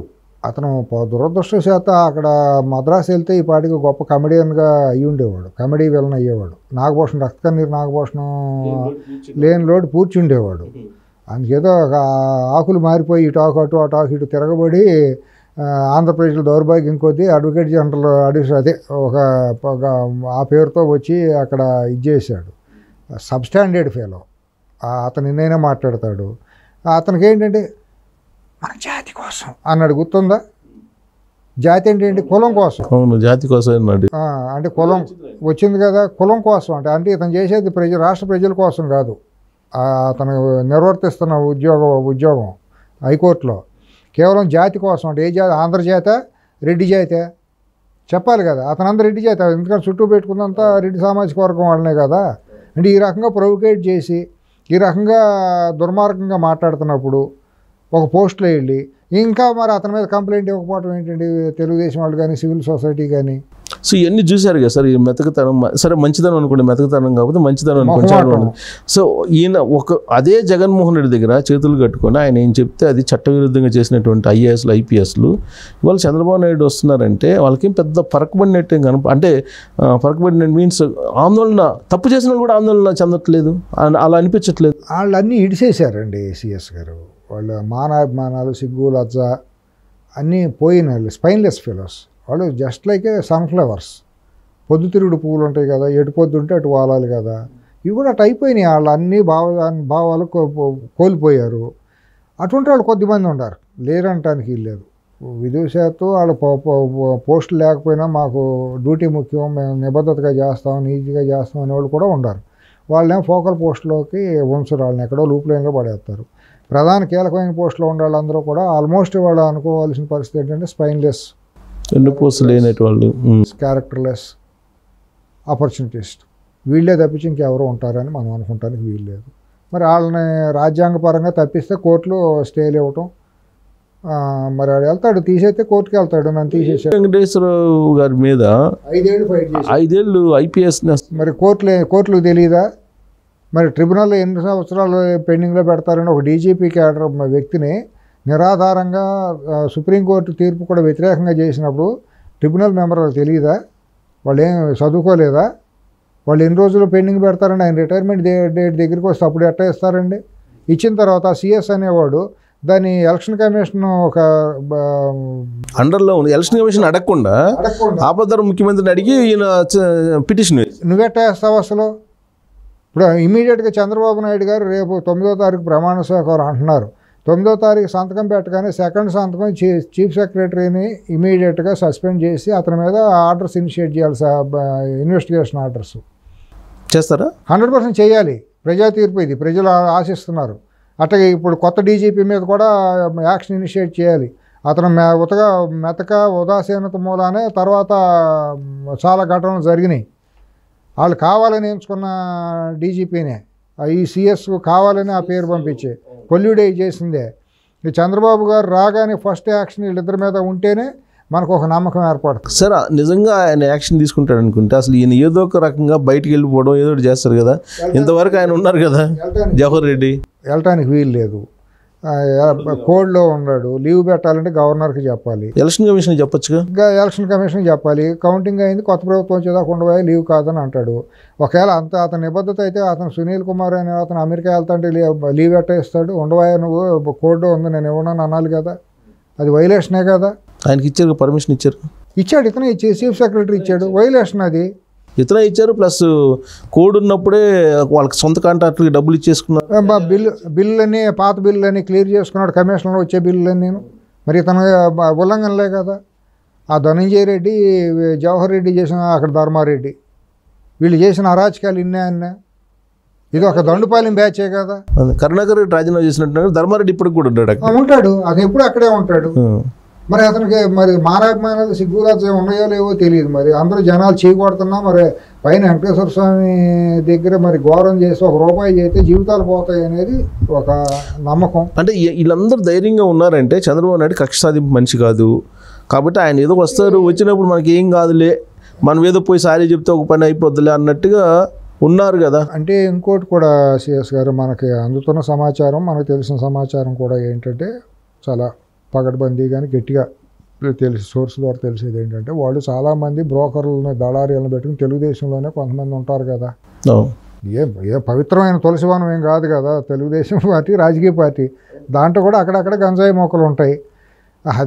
అతను దురదృష్టశాత అక్కడ మద్రాసు వెళ్తే ఈ పాటికి గొప్ప కమెడియన్గా అయ్యి ఉండేవాడు, కమెడీ విలన్ అయ్యేవాడు. నాగభూషణం రక్తకన్నీరు నాగభూషణం లేని లోటు పూడ్చుండేవాడు. అందుకేదో ఆకులు మారిపోయి ఇటు ఆకు అటు అటు ఆకు ఇటు తిరగబడి ఆంధ్రప్రదేశ్లో దౌర్భాగ్యం కొద్దీ అడ్వకేట్ జనరల్ అదే ఒక ఆ పేరుతో వచ్చి అక్కడ ఇచ్చేసాడు. Substandard fellow. అతను ఎన్నైనా మాట్లాడతాడు. అతనికి ఏంటంటే మన జాతి కోసం అన్నాడు, గుర్తుందా? జాతి అంటే ఏంటి? కులం కోసం. అవును, జాతి కోసం అన్నాడు. అంటే కులం వచ్చింది కదా, కులం కోసం అంటే ఇతను చేసేది రాష్ట్ర ప్రజల కోసం కాదు. అతను నిర్వర్తిస్తున్న ఉద్యోగం హైకోర్టులో కేవలం జాతి కోసం. అంటే ఏ జాతి? ఆంధ్రజాత, రెడ్డి జాత చెప్పాలి కదా. అతను అందరూ రెడ్డి జాత, ఎందుకంటే చుట్టూ పెట్టుకున్నంతా రెడ్డి సామాజిక వర్గం వాళ్ళనే కదా. అంటే ఈ రకంగా ప్రొవోకేట్ చేసి ఈ రకంగా దుర్మార్గంగా మాట్లాడుతున్నప్పుడు ఒక పోస్ట్లో వెళ్ళి ఇంకా మరి అతని మీద కంప్లైంట్ ఇవ్వకపోవడం ఏంటండి తెలుగుదేశం వాళ్ళు కానీ సివిల్ సొసైటీ కానీ? సో ఇవన్నీ చూశారు కదా సార్, ఈ మెతకతనం, సరే మంచితనం అనుకోండి, మెతకతనం కాకపోతే మంచితనం అనుకోండి. సో ఈయన అదే జగన్మోహన్ రెడ్డి దగ్గర చేతులు కట్టుకొని ఆయన ఏం చెప్తే అది చట్టవిరుద్ధంగా చేసినటువంటి ఐఏఎస్లు ఐపీఎస్లు ఇవాళ చంద్రబాబు నాయుడు వస్తున్నారంటే వాళ్ళకేం పెద్ద పరకబడినట్టే అంటే పరకబడినట్టు మీన్స్ ఆందోళన, తప్పు చేసిన వాళ్ళు కూడా ఆందోళన చెందట్లేదు, అలా అనిపించట్లేదు. వాళ్ళు అన్నీ ఇడిసేశారండి సిఎస్ గారు. వాళ్ళు మానాభిమానాలు, సిగ్గు, లజ్జ అన్నీ పోయిన వాళ్ళు, స్పైన్లెస్ ఫెలోస్. వాళ్ళు జస్ట్ లైక్ సన్ఫ్లవర్స్. పొద్దుతిరుగుడు పువ్వులు ఉంటాయి కదా, ఎటు పొద్దుంటే అటు వాలాలి కదా, ఇవి కూడా అటు అయిపోయినాయి. వాళ్ళు అన్ని భావాలు కోల్పోయారు. అటువంటి వాళ్ళు కొద్దిమంది ఉన్నారు, లేరంటానికి లేదు. విదుశాత్తు వాళ్ళు పోస్టులు లేకపోయినా మాకు డ్యూటీ ముఖ్యం, మేము నిబద్ధతగా చేస్తాం, నీతిగా చేస్తాం అనేవాళ్ళు కూడా ఉన్నారు. వాళ్ళేమో ఫోకల్ పోస్టులోకి ఉంచరు, వాళ్ళని ఎక్కడో లూప్ లైన్లో పడేస్తారు. ప్రధాన కీలకమైన పోస్టులో ఉండే వాళ్ళందరూ కూడా ఆల్మోస్ట్ వాళ్ళు అనుకోవాల్సిన పరిస్థితి ఏంటంటే స్పైన్లెస్, క్యారెక్టర్లెస్ ఆపర్చునిటీస్ట్. వీళ్ళే తప్పించి ఇంకెవరు ఉంటారని మనం అనుకుంటానికి వీల్లేదు. మరి వాళ్ళని రాజ్యాంగపరంగా తప్పిస్తే కోర్టులో స్టేలు ఇవ్వటం, మరి వాడు వెళ్తాడు, తీసేస్తే కోర్టుకి వెళ్తాడు. నన్ను తీసేసాడు వెంకటేశ్వరరావు గారి మీద 5 ఏళ్ళు ఫైట్ చేసి 5 ఏళ్ళు ఐపీఎస్. మరి కోర్టులకు తెలియదా? మరి ట్రిబ్యునల్లో ఎన్ని సంవత్సరాలు పెండింగ్లో పెడతారని ఒక డీజీపీ క్యాడర్ వ్యక్తిని నిరాధారంగా సుప్రీంకోర్టు తీర్పు కూడా వ్యతిరేకంగా చేసినప్పుడు ట్రిబ్యునల్ మెంబర్లకు తెలియదా? వాళ్ళు ఏం చదువుకోలేదా? వాళ్ళు ఎన్ని రోజులు పెండింగ్ పెడతారండి? ఆయన రిటైర్మెంట్ డేట్ దగ్గరికి వస్తే అప్పుడు ఎట్లా ఇస్తారండి? ఇచ్చిన తర్వాత సిఎస్ అనేవాడు దాన్ని ఎలక్షన్ కమిషన్ ఒక అండర్లో ఉంది. ఎలక్షన్ కమిషన్ అడగకుండా ఆపద్దరు ముఖ్యమంత్రిని అడిగి ఈయన పిటిషన్ నువ్వెట్టా వేస్తావు అసలు? ఇప్పుడు ఇమీడియట్గా చంద్రబాబు నాయుడు గారు రేపు 9వ తారీఖు ప్రమాణ స్వీకారం అంటున్నారు. 9వ తారీఖు సంతకం పెట్టగానే సెకండ్ సంతకం చీఫ్ సెక్రటరీని ఇమీడియట్గా సస్పెండ్ చేసి అతని మీద ఆర్డర్స్ ఇనిషియేట్ చేయాలి, ఇన్వెస్టిగేషన్ ఆర్డర్స్ చేస్తారా? 100% చేయాలి. ప్రజా తీర్పు ఇది, ప్రజలు ఆశిస్తున్నారు. అట్లాగే ఇప్పుడు కొత్త డీజీపీ మీద కూడా యాక్షన్ ఇనిషియేట్ చేయాలి. అతను మెతక ఉదాసీనత మూలానే తర్వాత చాలా ఘటనలు జరిగినాయి. వాళ్ళు కావాలని ఎంచుకున్న డీజీపీనే, ఈ సిఎస్ కావాలని ఆ పేరు పంపించే కొల్యూడే చేసిందే. ఈ చంద్రబాబు గారు రాగానే ఫస్ట్ యాక్షన్ వీళ్ళిద్దరి మీద ఉంటేనే మనకు ఒక నమ్మకం ఏర్పడుతుంది. సార్ నిజంగా ఆయన యాక్షన్ తీసుకుంటాడు అనుకుంటే అసలు ఈయన ఏదో ఒక రకంగా బయటికి వెళ్ళిపోవడం ఏదో ఒకటి చేస్తారు కదా. ఇంతవరకు ఆయన ఉన్నారు కదా జవహర్ రెడ్డి, వెళ్ళటానికి వీలు లేదు. కోడ్లో ఉన్నాడు, లీవ్ పెట్టాలంటే గవర్నర్కి చెప్పాలి, ఎలక్షన్ కమిషన్ చెప్పొచ్చుగా. ఎలక్షన్ కమిషన్ చెప్పాలి. కౌంటింగ్ అయింది, కొత్త ప్రభుత్వం వచ్చేదాకా ఉండబోయే లీవ్ కాదని అంటాడు. ఒకవేళ అతని నిబద్ధత అయితే అతను సునీల్ కుమార్ అనే అతను అమెరికా వెళ్తాంటే లీవ్ ఎట్టేస్తాడు. ఉండబోయే నువ్వు కోడ్లో ఉంది నేను ఇవ్వనని అనాలి కదా, అది వైలేషనే కదా. ఆయనకి ఇచ్చారు, పర్మిషన్ ఇచ్చారు, ఇతనే చీఫ్ సెక్రటరీ ఇచ్చాడు, వైలేషన్ అది. ఇతనే ఇచ్చారు, ప్లస్ కోడ్ ఉన్నప్పుడే వాళ్ళకి సొంత కాంట్రాక్టర్కి డబ్బులు ఇచ్చేసుకున్నారు. బిల్లులన్నీ పాత బిల్లులన్నీ క్లియర్ చేసుకున్నాడు, కమిషన్లో వచ్చే బిల్లులన్నీ. నేను మరి ఇతను ఉల్లంఘనలే కదా. ఆ ధనంజయ రెడ్డి, జవహర్ రెడ్డి చేసిన అక్కడ ధర్మారెడ్డి వీళ్ళు చేసిన అరాచకాలు ఇన్నా ఇది ఒక దండుపాలెం బ్యాచే కదా. కరుణాకర్ రాజీనామా చేసినట్టు ధర్మారెడ్డి ఇప్పటికి కూడా ఉంటాడు ఉంటాడు, అది ఎప్పుడు అక్కడే ఉంటాడు. మరి అతనికి మరి మానవమానాలు సిగ్గురాజు ఉన్నాయో లేవో తెలియదు. మరి అందరూ జనాలు చేయకూడుతున్నా మరి పైన వెంకటేశ్వర స్వామి దగ్గర మరి ఘోరం చేసి ₹1 చేస్తే జీవితాలు పోతాయి అనేది ఒక నమ్మకం. అంటే వీళ్ళందరూ ధైర్యంగా ఉన్నారంటే చంద్రబాబు నాయుడు కక్ష సాధింపు మనిషి కాదు కాబట్టి ఆయన ఏదో వస్తారు, వచ్చినప్పుడు మనకి ఏం కాదులే, మనం ఏదో పోయి సారీ చెప్తే ఒక పని అయిపోద్దులే అన్నట్టుగా ఉన్నారు కదా. అంటే ఇంకోటి కూడా సిఎస్ గారు, మనకి అందుతున్న సమాచారం, మనకు తెలిసిన సమాచారం కూడా ఏంటంటే చాలా పగడ్బందీగాని గట్టిగా సోర్స్ ద్వారా తెలిసేది ఏంటంటే వాళ్ళు చాలామంది బ్రోకర్లను దళారీలను పెట్టుకుని తెలుగుదేశంలోనే కొంతమంది ఉంటారు కదా. ఏ పవిత్రమైన తులసివనం ఏం కాదు కదా తెలుగుదేశం పార్టీ, రాజకీయ పార్టీ. దాంట్లో కూడా అక్కడక్కడ గంజాయి మొక్కలు ఉంటాయి.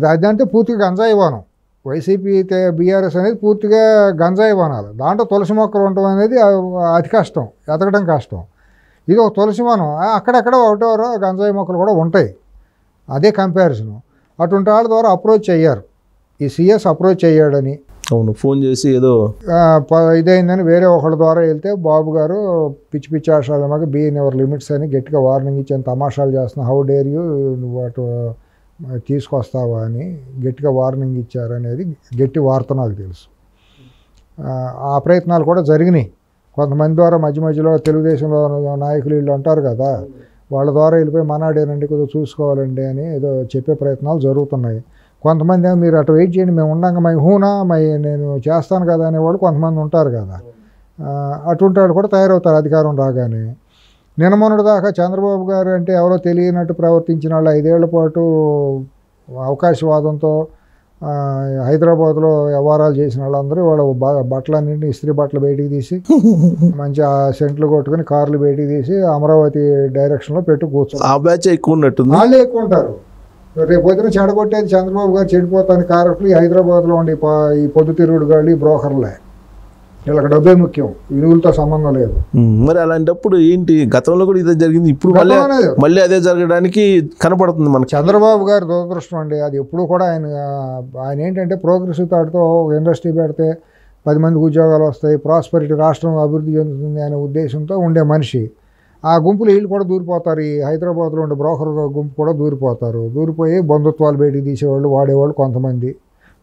అదంటే పూర్తిగా గంజాయి వనం. వైసీపీ బీఆర్ఎస్ అనేది పూర్తిగా గంజాయి వనాలు. దాంట్లో తులసి మొక్కలు ఉండటం అనేది అతి కష్టం, ఎతకడం కష్టం. ఇది ఒక తులసి వనం, అక్కడక్కడ ఒకటో గంజాయి మొక్కలు కూడా ఉంటాయి. అదే కంపారిజను. అటువంటి వాళ్ళ ద్వారా అప్రోచ్ అయ్యారు, ఈ సిఎస్ అప్రోచ్ అయ్యాడని. అవును, ఫోన్ చేసి ఏదో ఇదైందని వేరే ఒకళ్ళ ద్వారా వెళ్తే బాబు గారు పిచ్చి పిచ్చి ఆశాలు మాకు బీ ఇన్ ఎవర్ లిమిట్స్ అని గట్టిగా వార్నింగ్ ఇచ్చాను. తమాషాలు చేస్తున్నా, హౌ డేర్ యూ, నువ్వు అటు తీసుకొస్తావా అని గట్టిగా వార్నింగ్ ఇచ్చారనేది గట్టి వార్త నాకు తెలుసు. ఆ ప్రయత్నాలు కూడా జరిగినాయి కొంతమంది ద్వారా. మధ్య మధ్యలో తెలుగుదేశంలో నాయకులు వీళ్ళు అంటారు కదా, వాళ్ళ ద్వారా వెళ్ళిపోయి మనాడేనండి కొద్దిగా చూసుకోవాలండి అని ఏదో చెప్పే ప్రయత్నాలు జరుగుతున్నాయి. కొంతమంది మీరు అటు వెయిట్ చేయండి, మేము ఉండంగా నేను చేస్తాను కదా అనేవాళ్ళు కొంతమంది ఉంటారు కదా. అటువంటి వాళ్ళు కూడా తయారవుతారు అధికారం రాగానే. నిన్నమొన్నటి దాకా చంద్రబాబు గారు అంటే ఎవరో తెలియనట్టు ప్రవర్తించిన వాళ్ళు 5 ఏళ్ల పాటు అవకాశవాదంతో హైదరాబాద్లో వ్యవహారాలు చేసిన వాళ్ళందరూ వాళ్ళ బట్టలన్నింటినీ ఇస్త్రీ బట్టలు బయటికి తీసి మంచి సెంట్లు కొట్టుకుని కార్లు బయటికి తీసి అమరావతి డైరెక్షన్లో పెట్టు కూర్చోండి. ఆ బ్యాచ్ ఎక్కువ ఉన్నట్టుంది, వాళ్ళే ఎక్కువ ఉంటారు. రేపు పొద్దున చెడగొట్టేది చంద్రబాబు గారు, చెడిపోతాను కారకులు హైదరాబాద్లో ఉండి ఈ పొద్దుతిరుగుడు గాళ్ళు, ఈ బ్రోకర్లే. వీళ్ళకి డబ్బే ముఖ్యం, విలువలతో సంబంధం లేదు. మరి అలాంటప్పుడు ఏంటి, గతంలో కూడా ఇదే జరిగింది, ఇప్పుడు మళ్ళీ అదే జరగడానికి కనపడుతుంది మనకు. చంద్రబాబు గారి దురదృష్టం అండి అది. ఎప్పుడు కూడా ఆయన ఏంటంటే ప్రోగ్రెసివ్ థాట్తో ఇండస్ట్రీ పెడితే 10 మందికి ఉద్యోగాలు వస్తాయి, ప్రాస్పరిటీ, రాష్ట్రం అభివృద్ధి చెందుతుంది అనే ఉద్దేశంతో ఉండే మనిషి. ఆ గుంపులు వీళ్ళు కూడా దూరిపోతారు, ఈ హైదరాబాద్లో ఉండే బ్రోకర్ గుంపు కూడా దూరిపోతారు. దూరిపోయి బంధుత్వాలు బయటికి తీసేవాళ్ళు, వాడేవాళ్ళు కొంతమంది,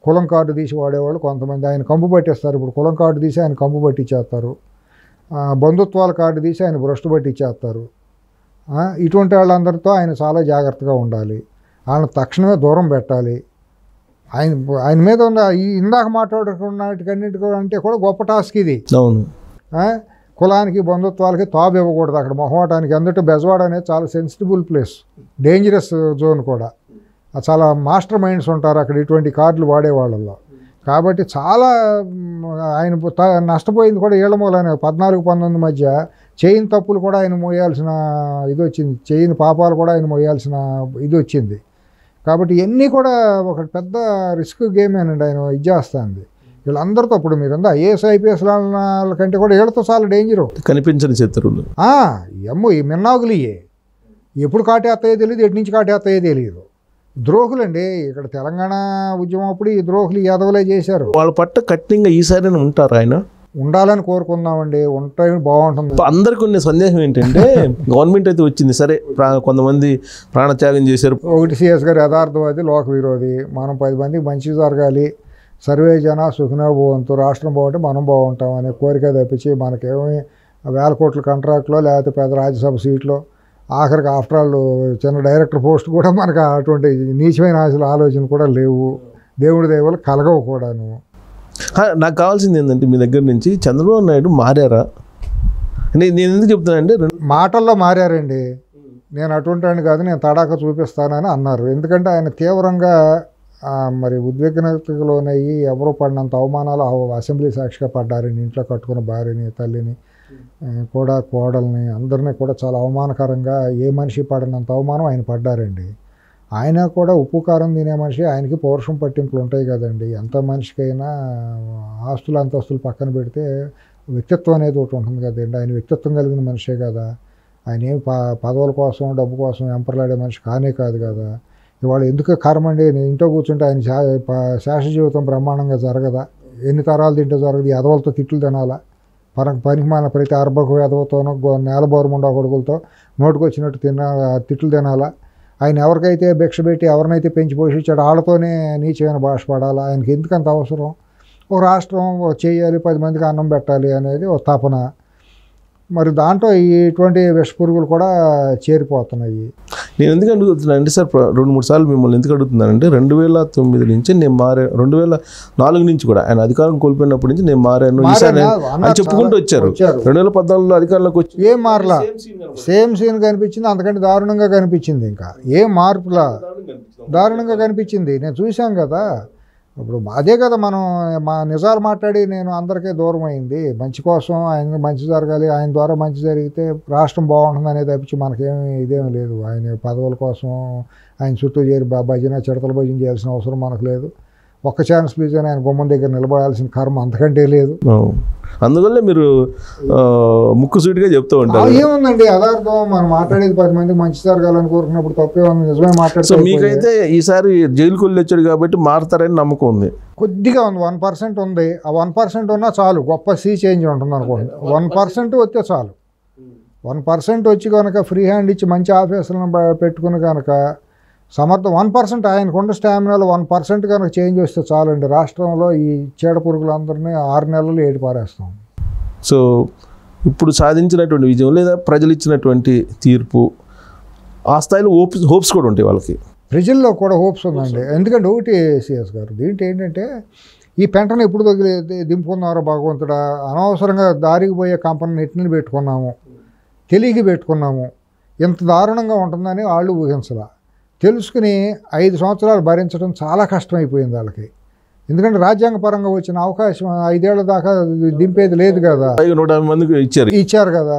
కులం కార్డు తీసి వాడేవాళ్ళు కొంతమంది. ఆయన కంపు పట్టేస్తారు. ఇప్పుడు కులం కార్డు తీసి ఆయన కంపు పట్టించేస్తారు, బంధుత్వాల కార్డు తీసి ఆయన భ్రష్టు పట్టించేస్తారు. ఇటువంటి వాళ్ళందరితో ఆయన చాలా జాగ్రత్తగా ఉండాలి, వాళ్ళని తక్షణమే దూరం పెట్టాలి. ఆయన మీద ఉన్న ఇందాక మాట్లాడుకున్నటికన్నిటికీ అంటే కూడా గొప్ప టాస్క్ ఇది. అవును, కులానికి బంధుత్వాలకి తాబు ఇవ్వకూడదు అక్కడ మొహమాటానికి. అందుకే బెజవాడ అనేది చాలా సెన్సిటిబుల్ ప్లేస్, డేంజరస్ జోన్ కూడా. చాలా మాస్టర్ మైండ్స్ ఉంటారు అక్కడ ఇటువంటి కార్డులు వాడేవాళ్ళల్లో. కాబట్టి చాలా ఆయన నష్టపోయింది కూడా వీళ్ళ మూలనే. 14-19 మధ్య చేయని తప్పులు కూడా ఆయన మోయాల్సిన ఇది వచ్చింది, చేయని పాపాలు కూడా ఆయన మోయాల్సిన ఇది వచ్చింది. కాబట్టి ఇవన్నీ కూడా ఒక పెద్ద రిస్క్ గేమేనండి ఆయన ఇది చేస్తుంది. వీళ్ళందరితో ఇప్పుడు మీరు ఐఏఎస్ ఐపీఎస్ వాళ్ళ కంటే కూడా వీళ్ళతో చాలా డేంజరు. కనిపించని శత్రువులు ఈ మిన్నాగులియే. ఎప్పుడు కాటేస్తాయో తెలియదు, ఎటు నుంచి కాటేస్తాయో తెలియదు. ద్రోహులండి. ఇక్కడ తెలంగాణ ఉద్యమం అప్పుడు ఈ ద్రోహులు యాదవులే చేశారు. వాళ్ళ పట్ల కఠినంగా ఈసారి ఉంటారు, ఆయన ఉండాలని కోరుకుందామండి, ఉంటే బాగుంటుంది. అందరికి ఉన్న సందేహం ఏంటంటే గవర్నమెంట్ అయితే వచ్చింది సరే, కొంతమంది ప్రాణత్యాగం చేశారు. ఒకటి సిఎస్ గారు యథార్థవాది, లోక విరోధి. మనం 10 మందికి మంచి జరగాలి, సర్వే జన సుఖినో భవంతు, రాష్ట్రం బాగుంటే మనం బాగుంటాం అనే కోరిక తప్పించి మనకేమీ 1000 కోట్ల కాంట్రాక్ట్లో లేకపోతే పెద్ద రాజ్యసభ సీట్లో ఆఖరికి ఆఫ్టర్ ఆల్ చిన్న డైరెక్టర్ పోస్ట్ కూడా మనకు అటువంటి నీచమైన ఆలోచన కూడా లేవు. దేవుడి దయవల్ల కలగవు కూడాను. నాకు కావాల్సింది ఏంటంటే మీ దగ్గర నుంచి చంద్రబాబు నాయుడు మారారా? నేను ఎందుకు చెప్తున్నానంటే మాటల్లో మారారండి. నేను అటువంటి కాదు, నేను తడాక చూపిస్తానని అన్నారు. ఎందుకంటే ఆయన తీవ్రంగా మరి ఉద్విగ్నతకు లోనయ్యి ఎవరో పడినంత అవమానాలు అసెంబ్లీ సాక్షిగా పడ్డారండి. ఇంట్లో కట్టుకున్న భార్యని, తల్లిని కూడా, కోడల్ని, అందరినీ కూడా చాలా అవమానకరంగా ఏ మనిషి పడినంత అవమానం ఆయన పడ్డారండి. ఆయన కూడా ఉప్పు కారం తినే మనిషి, ఆయనకి పౌరుషం పట్టింపులు ఉంటాయి కదండి. ఎంత మనిషికైనా ఆస్తులు అంతస్తులు పక్కన పెడితే వ్యక్తిత్వం అనేది ఒకటి ఉంటుంది కదండి. ఆయన వ్యక్తిత్వం కలిగిన మనిషే కదా. ఆయన ఏం పదవుల కోసం, డబ్బు కోసం ఎంపర్లాడే మనిషి కానే కాదు కదా. ఇవాళ ఎందుకు కర్మండి, నేను ఇంట్లో కూర్చుంటే ఆయన శేష జీవితం బ్రహ్మాండంగా జరగదా? ఎన్ని తరాలు తింటే జరగదు, ఎదవలతో తిట్లు తినాలా? పనికి మన ప్రతి అర్భకు వేదవతోనో నేలబోరముండా కొడుకులతో నోటుకొచ్చినట్టు తిట్లు తినాలా. ఆయన ఎవరికైతే భిక్ష పెట్టి ఎవరినైతే పెంచి పోషించాడో వాళ్ళతోనే నీచమైన భాష పడాలా. ఆయనకి ఎందుకంత అవసరం? ఒక రాష్ట్రం చేయాలి, 10 మందికి అన్నం పెట్టాలి అనేది ఒక తపన. మరి దాంట్లో ఇటువంటి విషపురుగులు కూడా చేరిపోతున్నాయి. నేను ఎందుకు అడుగుతున్నాను అంటే సార్, 2-3 సార్లు మిమ్మల్ని ఎందుకు అడుగుతున్నానంటే 2009 నుంచి నేను 2004 నుంచి కూడా ఆయన అధికారం కోల్పోయినప్పటి నుంచి నేను మారాను అని చెప్పుకుంటూ వచ్చారు. 2014లో అధికారంలోకి వచ్చి ఏం మారలా, సేమ్ సీన్ కనిపించింది, అంతకంటే దారుణంగా కనిపించింది. ఇంకా ఏం మార్పులా, దారుణంగా కనిపించింది. నేను చూశాం కదా. ఇప్పుడు అదే కదా మనం నిజాలు మాట్లాడి నేను అందరికీ దూరం అయింది. మంచి కోసం, ఆయన మంచి జరగాలి, ఆయన ద్వారా మంచి జరిగితే రాష్ట్రం బాగుంటుంది అనేది తప్పించి మనకేమి ఇదేమీ లేదు. ఆయన పదవుల కోసం ఆయన చుట్టూ చేరి భజన చిడతల భజన చేయాల్సిన అవసరం మనకు లేదు. ఒక్క ఛాన్స్ ప్లీజ్ అని ఆయన గుమ్మం దగ్గర నిలబడాల్సిన కర్మ అంతకంటే లేదు. అందువల్ల మీరు ముక్కుసూటిగా చెప్తూ ఉంటారు. ఏముందండి యథార్థం, మనం మాట్లాడేది 10 మందికి మంచి జరగాలని కోరుకున్నప్పుడు తప్పే ఉంది. నిజమే మాట్లాడుతూ మీకైతే ఈసారి జైలుకు వెళ్ళి వచ్చాడు కాబట్టి మారుతారని నమ్మకం ఉంది. కొద్దిగా ఉంది, 1% ఉంది. ఆ 1% ఉన్నా చాలు, గొప్ప సీ చేంజ్ ఉంటుంది అనుకోండి. 1% వస్తే చాలు. 1% వచ్చి కనుక ఫ్రీ హ్యాండ్ ఇచ్చి మంచి ఆఫీసులను పెట్టుకుని కనుక 1% ఆయనకున్న స్టామినాలో 1% కనుక చేంజ్ వస్తే చాలండి. రాష్ట్రంలో ఈ చీడ పురుగులందరినీ 6 నెలలు ఏడి పారేస్తాం. సో ఇప్పుడు సాధించినటువంటి విజయం లేదా ప్రజలు ఇచ్చినటువంటి తీర్పు ఆ స్థాయిలో హోప్స్ కూడా ఉంటాయి వాళ్ళకి. ప్రజల్లో కూడా హోప్స్ ఉందండి. ఎందుకంటే ఒకటి సిఎస్ గారు, దీంట్లో ఏంటంటే ఈ పెంటను ఎప్పుడు దింపుకున్నారో భగవంతుడా, అనవసరంగా దారికి పోయే కంపెనీ నెట్ని పెట్టుకున్నాము, తెలియకి పెట్టుకున్నాము, ఇంత దారుణంగా ఉంటుందని వాళ్ళు ఊహించలా. తెలుసుకుని 5 సంవత్సరాలు భరించడం చాలా కష్టమైపోయింది వాళ్ళకి. ఎందుకంటే రాజ్యాంగపరంగా వచ్చిన అవకాశం 5 ఏళ్ల దాకా దింపేది లేదు కదా, 150 మందికి ఇచ్చారు కదా.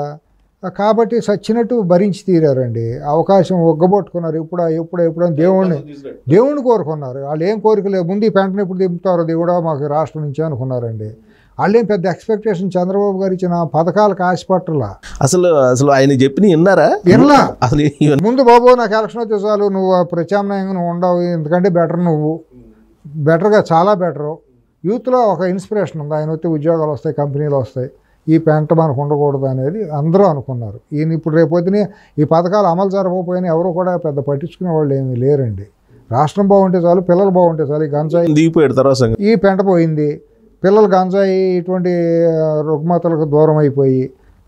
కాబట్టి సచ్చినట్టు భరించి తీరారండి. అవకాశం ఒగ్గబొట్టుకున్నారు. ఎప్పుడని దేవుణ్ణి కోరుకున్నారు. వాళ్ళు ఏం కోరిక లేదు. ముందు ఈ పెంటను ఎప్పుడు దింపుతారో దేవుడా మాకు రాష్ట్రం నుంచి అనుకున్నారండి. వాళ్ళేం పెద్ద ఎక్స్పెక్టేషన్ చంద్రబాబు గారు ఇచ్చిన పథకాలకు ఆశపట్టలా. అసలు ఆయన చెప్పిన విన్నారా? వినలా. అసలు ముందు బాబు నాకు ఎలక్షన్ వచ్చే చాలు, నువ్వు ప్రత్యామ్నాయంగా నువ్వు ఉండవు, ఎందుకంటే నువ్వు బెటర్గా చాలా బెటరు. యూత్లో ఒక ఇన్స్పిరేషన్ ఉంది, ఆయన వస్తే ఉద్యోగాలు వస్తాయి, కంపెనీలు వస్తాయి, ఈ పెంట మనకు ఉండకూడదు అనేది అందరూ అనుకున్నారు. ఈయన ఇప్పుడు రేపొద్దునే ఈ పథకాలు అమలు జరగకపోయినా ఎవరు కూడా పెద్ద పట్టించుకునే వాళ్ళు ఏమీ లేరండి. రాష్ట్రం బాగుంటే చాలు, పిల్లలు బాగుంటే చాలు. ఈ గంజాయి దిగిపోయాడు తర్వాత, ఈ పెంట పోయింది, పిల్లలు గంజాయి ఇటువంటి రుగ్మతలకు దూరం అయిపోయి,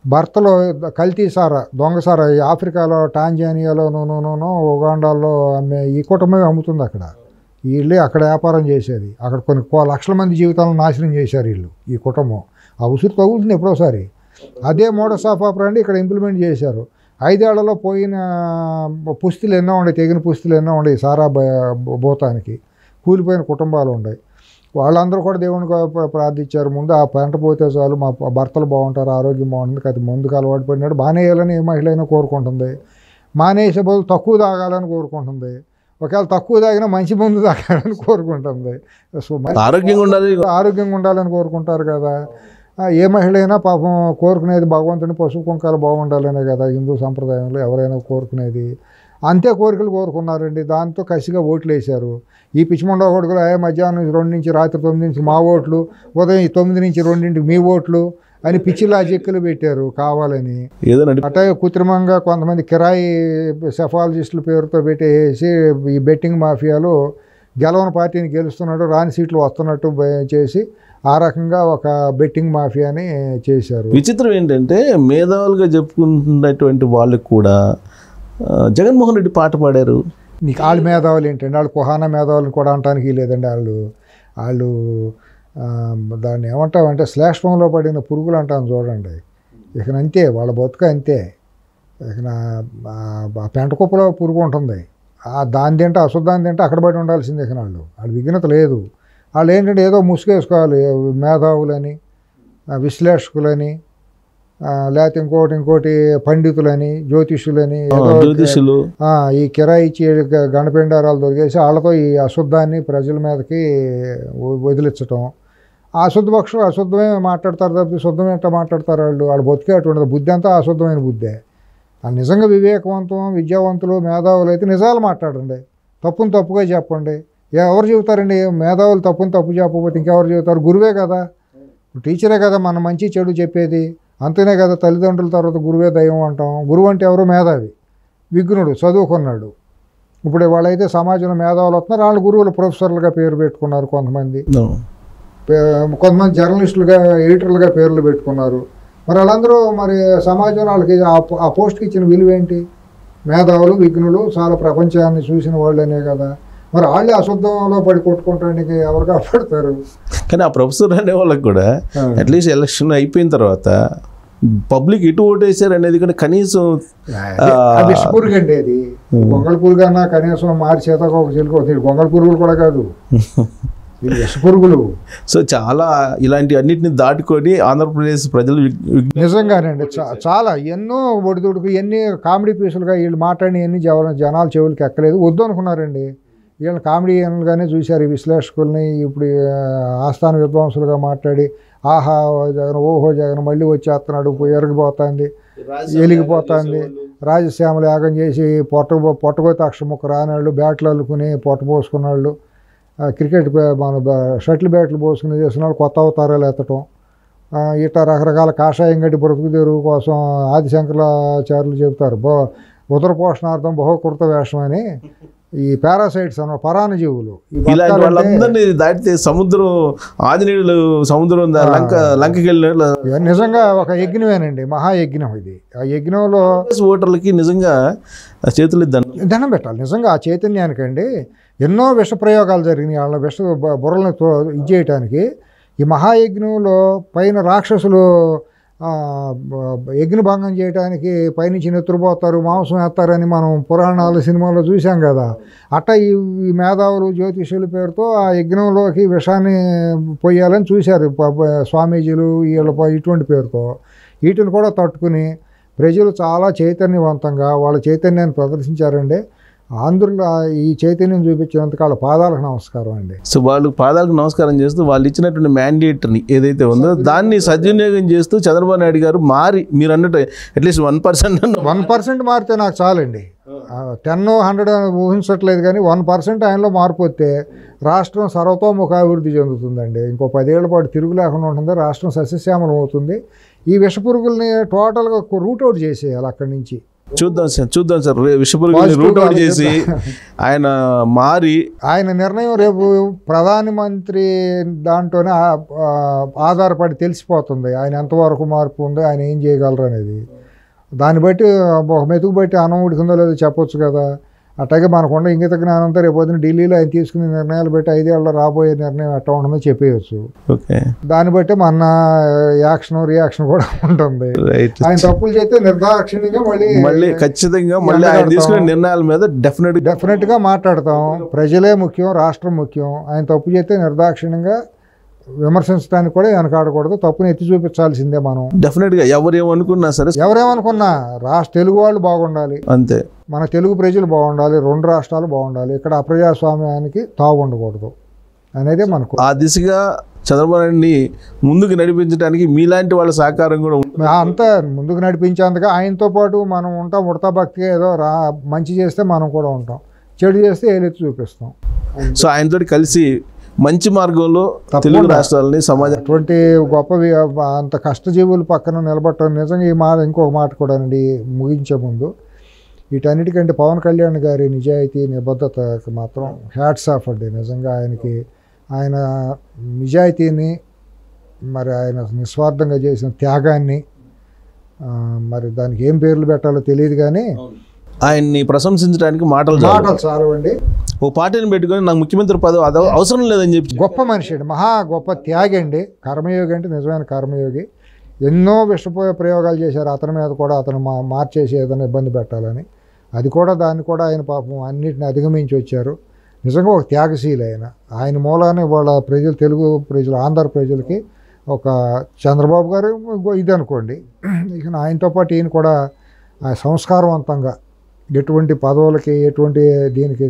భర్తలో కల్తీ సారా, దొంగసారా ఆఫ్రికాలో టాంజానియాలోనూ ఉగాండాల్లో అమ్మే ఈ కుటుంబమే అమ్ముతుంది. అక్కడ వీళ్ళే అక్కడ వ్యాపారం చేసేది. అక్కడ కొన్ని లక్షల మంది జీవితాలను నాశనం చేశారు వీళ్ళు, ఈ కుటుంబం. ఆ ఉసురు తగులుతుంది ఎప్పుడోసారి. అదే మోడస్ ఆఫ్ ఆపరేండి ఇక్కడ ఇంప్లిమెంట్ చేశారు. 5 ఏళ్లలో పోయిన పుస్తులు ఎన్నో ఉన్నాయి, తెగిన పుస్తులు ఎన్నో ఉన్నాయి. సారా భూతానికి కూలిపోయిన కుటుంబాలు ఉన్నాయి. వాళ్ళందరూ కూడా దేవునికి ప్రార్థించారు. ముందు ఆ పెంట పోతే చాలు, మా భర్తలు బాగుంటారు, ఆరోగ్యం బాగుంటుంది, అది ముందుకు అలవాటు పడినాడు మానేయాలని ఏ మహిళ అయినా కోరుకుంటుంది. మానేసే బదులు తక్కువ తాగాలని కోరుకుంటుంది. ఒకవేళ తక్కువ తాగినా మంచి మందు తాగాలని కోరుకుంటుంది. సో ఆరోగ్యంగా ఉండాలని కోరుకుంటారు కదా. ఏ మహిళ అయినా పాపం కోరుకునేది భగవంతుని పసుపు కుంకాలు బాగుండాలనే కదా హిందూ సంప్రదాయంలో ఎవరైనా కోరుకునేది. అంతే కోరికలు కోరుకున్నారండి. దాంతో కసిగా ఓట్లు వేశారు. ఈ పిచ్చిమండ కొడుకులు మధ్యాహ్నం 2 నుంచి రాత్రి 9 నుంచి మా ఓట్లు, ఉదయం 9 నుంచి 2 మీ ఓట్లు అని పిచ్చి లాజిక్లు పెట్టారు కావాలని. అటే కృత్రిమంగా కొంతమంది కిరాయి సెఫాలజిస్టుల పేరుతో పెట్టేసి ఈ బెట్టింగ్ మాఫియాలో గెలవని పార్టీని గెలుస్తున్నాడు, రాని సీట్లు వస్తున్నట్టు చేసి ఆ రకంగా ఒక బెట్టింగ్ మాఫియాని చేశారు. విచిత్రం ఏంటంటే మేధావులుగా చెప్పుకున్నటువంటి వాళ్ళకి కూడా జగన్మోహన్ రెడ్డి పాట పాడారు. నీకు వాళ్ళ మేధావులు ఏంటండి, వాళ్ళు కుహానా మేధావులను కూడా అనటానికి లేదండి. వాళ్ళు దాన్ని ఏమంటామంటే శ్లేష్మంలో పడిన పురుగులు అంటాను చూడండి. ఇక అంతే వాళ్ళ బతుక అంతే. ఇక ఆ పెంట కుప్పలో పురుగు ఉంటుంది, దాని తింటే అశుద్ధాన్ని తింటే అక్కడ పడి ఉండాల్సిందే. ఇక వాళ్ళు విఘ్నత లేదు. వాళ్ళు ఏంటంటే ఏదో ముసుగేసుకోవాలి, మేధావులని, విశ్లేషకులని, లేకపోతే ఇంకోటి పండితులని, జ్యోతిష్యులని, ఈ కిరాయి ఇచ్చి గణపిండారాలు దొరికేసి వాళ్ళతో ఈ అశుద్ధాన్ని ప్రజల మీదకి వదిలించటం. ఆ అశుద్ధ పక్షులు అశుద్ధమే మాట్లాడతారు తప్పి శుద్ధమే ఎట్లా మాట్లాడతారు వాళ్ళు బతికే అటువంటి బుద్ధి అంతా అశుద్ధమైన బుద్ధే. నిజంగా వివేకవంతం విద్యావంతులు మేధావులు అయితే నిజాలు మాట్లాడండి, తప్పును తప్పుగా చెప్పండి. ఎవరు చెబుతారండి? మేధావులు తప్పు చెప్పకపోతే ఇంకెవరు చెబుతారు? గురువే కదా. టీచరే కదా మన మంచి చెడు చెప్పేది, అంతనే కదా తల్లిదండ్రుల తర్వాత గురువే దైవం అంటాం. గురువు అంటే ఎవరో మేధావి, విఘ్నుడు, చదువుకున్నాడు. ఇప్పుడు వాళ్ళైతే సమాజంలో మేధావులు వస్తున్నారు, వాళ్ళు గురువులు ప్రొఫెసర్లుగా పేరు పెట్టుకున్నారు. కొంతమంది జర్నలిస్టులుగా, ఎడిటర్లుగా పేర్లు పెట్టుకున్నారు. మరి వాళ్ళందరూ మరి సమాజంలో వాళ్ళకి ఆ పోస్ట్కి ఇచ్చిన విలువ ఏంటి? మేధావులు, విఘ్నులు, చాలా ప్రపంచాన్ని చూసిన వాళ్ళనే కదా. మరి వాళ్ళే అశుద్ధంలో పడి కొట్టుకుంటానికి ఎవరు కాపాడతారు? కానీ ఆ ప్రొఫెసర్ అనే వాళ్ళకి కూడా అట్లీస్ట్ ఎలక్షన్ అయిపోయిన తర్వాత పబ్లిక్ ఇటు ఓటేసారు అనేది కూడా కనీసం విషపురుగు అండి. అది గొంగళ పురుగు అన్నా కనీసం మారి చేత ఒక చిలుకొస్తుంది. గొంగళ పురుగులు కూడా కాదు, విషపురుగులు. సో చాలా ఇలాంటి అన్నిటిని దాటుకొని ఆంధ్రప్రదేశ్ ప్రజలు నిజంగానండి చాలా ఎన్నో ఒడిదుడుకు, ఎన్ని కామెడీ పీసులుగా వీళ్ళు మాట్లాడిన ఎన్ని జనాల చెవులకి ఎక్కలేదు, వద్దు అనుకున్నారండి. వీళ్ళని కామెడీగానే చూశారు ఈ విశ్లేషకుల్ని. ఇప్పుడు ఆస్థాన విద్వాంసులుగా మాట్లాడి ఆహా జగన్, ఓహో జగన్ మళ్ళీ వచ్చేస్తున్నాడు, ఎరిగిపోతుంది, వెలిగిపోతుంది, రాజశ్యామలు యాగం చేసి పొట్టపోతే అక్షముక్క రానాళ్ళు, బ్యాట్లు అల్లుకుని పొట్ట పోసుకున్నాళ్ళు, క్రికెట్ మన షటిల్ బ్యాట్లు పోసుకుని చేసిన వాళ్ళు కొత్త అవతారాలు ఎత్తటం, ఇట్లా రకరకాల కాషాయం గడ్డి బ్రతుకు తెరువు కోసం ఆదిశంకరాచార్యులు చెబుతారు ఉదర పోషణార్థం బహుకృత వేషం అని. ఈ పారాసైట్స్ అన్న పరాణజీవులు వాళ్ళందరినీ దాటితే సముద్రం, ఆంజనేయులు సముద్రం లంకకి వెళ్ళిన నిజంగా ఒక యజ్ఞమేనండి, మహాయజ్ఞం ఇది. ఆ యజ్ఞంలో ఓటర్లకి నిజంగా చేతులు దండం పెట్టాలి. నిజంగా ఆ చైతన్యానికండి ఎన్నో విష ప్రయోగాలు జరిగినాయి. వాళ్ళ విష బుర్రలను ఇది చేయటానికి. ఈ మహాయజ్ఞంలో పైన రాక్షసులు యజ్ఞభంగం చేయడానికి పైనుంచి నెత్తురుపోతారు, మాంసం వేస్తారని మనం పురాణాలు, సినిమాల్లో చూసాం కదా. అట్ట ఈ మేధావులు, జ్యోతిష్యుల పేరుతో ఆ యజ్ఞంలోకి విషాన్ని పోయాలని చూశారు స్వామీజీలు వీళ్ళ ఇటువంటి పేరుతో. వీటిని కూడా తట్టుకుని ప్రజలు చాలా చైతన్యవంతంగా వాళ్ళ చైతన్యాన్ని ప్రదర్శించారండి. ఆంధ్రుల ఈ చైతన్యం చూపించినందుకు వాళ్ళ పాదాలకు నమస్కారం అండి. సో వాళ్ళు పాదాలకు నమస్కారం చేస్తూ వాళ్ళు ఇచ్చినటువంటి మ్యాండేట్ని ఏదైతే ఉందో దాన్ని సద్వినియోగం చేస్తూ చంద్రబాబు నాయుడు గారు మారి, మీరు అన్నట్టు అట్లీస్ట్ 1% మారితే నాకు చాలండి. 10, 100 ఊహించట్లేదు, కానీ 1% ఆయనలో మార్పు వస్తే రాష్ట్రం సర్వతోముఖ అభివృద్ధి చెందుతుందండి. ఇంకో 10 ఏళ్ల పాటు తిరుగు లేకుండా ఉంటుంది, రాష్ట్రం సస్యశ్యామలం అవుతుంది. ఈ విషపురుగుల్ని టోటల్గా రూట్అవుట్ చేసేయాలి అక్కడి నుంచి. చూద్దాం సార్ విషపురుగుల్ని రూట్అవుట్ చేసి ఆయన మారి, ఆయన నిర్ణయం రేపు ప్రధానమంత్రి దాంట్లోనే ఆధారపడి తెలిసిపోతుంది ఆయన ఎంతవరకు మార్పు ఉందో, ఆయన ఏం చేయగలరు అనేది. దాన్ని బట్టి ఒక మెతుకు బట్టి అన్నం ఉడికిందో లేదో చెప్పొచ్చు కదా. అట్లాగే మనకుండా ఇంగిత జ్ఞానంతో రేపు పొద్దున ఢిల్లీలో ఆయన తీసుకునే నిర్ణయాలు బట్టి 5 ఏళ్ళలో రాబోయే నిర్ణయం ఎట్లా ఉంటుందో చెప్పేయచ్చు. దాన్ని బట్టి మన రియాక్షన్ కూడా ఉంటుంది. ఆయన తప్పులు చేస్తే నిర్దాక్షిణ్యంగా మళ్ళీ ఖచ్చితంగా ఆయన తీసుకునే నిర్ణయాల మీద డెఫినెట్గా మాట్లాడతాం. ప్రజలే ముఖ్యం, రాష్ట్రం ముఖ్యం. ఆయన తప్పు చేస్తే నిర్దాక్షిణ్యంగా విమర్శించడానికి కూడా వెనకాడకూడదు, తప్పుని ఎత్తి చూపించాల్సిందే. మనం డెఫినెట్గా ఎవరేమనుకున్నా సరే, ఎవరేమనుకున్నా తెలుగు వాళ్ళు బాగుండాలి, అంతే. మన తెలుగు ప్రజలు బాగుండాలి, 2 రాష్ట్రాలు బాగుండాలి, ఇక్కడ అప్రజాస్వామ్యానికి తావు ఉండకూడదు అనేదే మనకు. ఆ దిశగా చంద్రబాబు నాయుడిని ముందుకు నడిపించడానికి మీలాంటి వాళ్ళ సహకారం కూడా అంతా ముందుకు నడిపించేందుకు ఆయనతో పాటు మనం ఉంటాం. ఉడతా భక్తిగా ఏదో మంచి చేస్తే మనం కూడా ఉంటాం, చెడు చేస్తే ఏలెత్తి చూపిస్తాం. సో ఆయనతో కలిసి మంచి మార్గంలో తెలుగు రాష్ట్రాలని సమాజం అటువంటి గొప్ప అంత కష్టజీవులు పక్కన నిలబట్టడం నిజంగా ఈ మాట. ఇంకొక మాట కూడా అండి ముగించే ముందు, వీటన్నిటికంటే పవన్ కళ్యాణ్ గారి నిజాయితీ, నిబద్ధతకు మాత్రం హ్యాట్స్ ఆఫ్ అండి. నిజంగా ఆయన నిజాయితీని, మరి ఆయన నిస్వార్థంగా చేసిన త్యాగాన్ని, మరి దానికి ఏం పేర్లు పెట్టాలో తెలియదు, కానీ ఆయన్ని ప్రశంసించడానికి మాటలు చాలు అండి. ఓ పార్టీని పెట్టుకొని నాకు ముఖ్యమంత్రి పదవి అవసరం లేదని చెప్పి గొప్ప మనిషి అండి, మహా గొప్ప త్యాగి అండి. కర్మయోగి అంటే నిజమైన కర్మయోగి. ఎన్నో విషపోయే ప్రయోగాలు చేశారు అతని మీద కూడా, అతను మార్చేసి ఏదైనా ఇబ్బంది పెట్టాలని. దాన్ని కూడా ఆయన పాపం అన్నిటిని అధిగమించి వచ్చారు. నిజంగా ఒక త్యాగశీలి ఆయన మూలానే వాళ్ళ ప్రజలు, తెలుగు ప్రజలు, ఆంధ్ర ప్రజలకి ఒక చంద్రబాబు గారు ఇది అనుకోండి. ఇక ఆయనతో పాటు ఈయన కూడా సంస్కారవంతంగా ఎటువంటి పదవులకి, ఎటువంటి దీనికి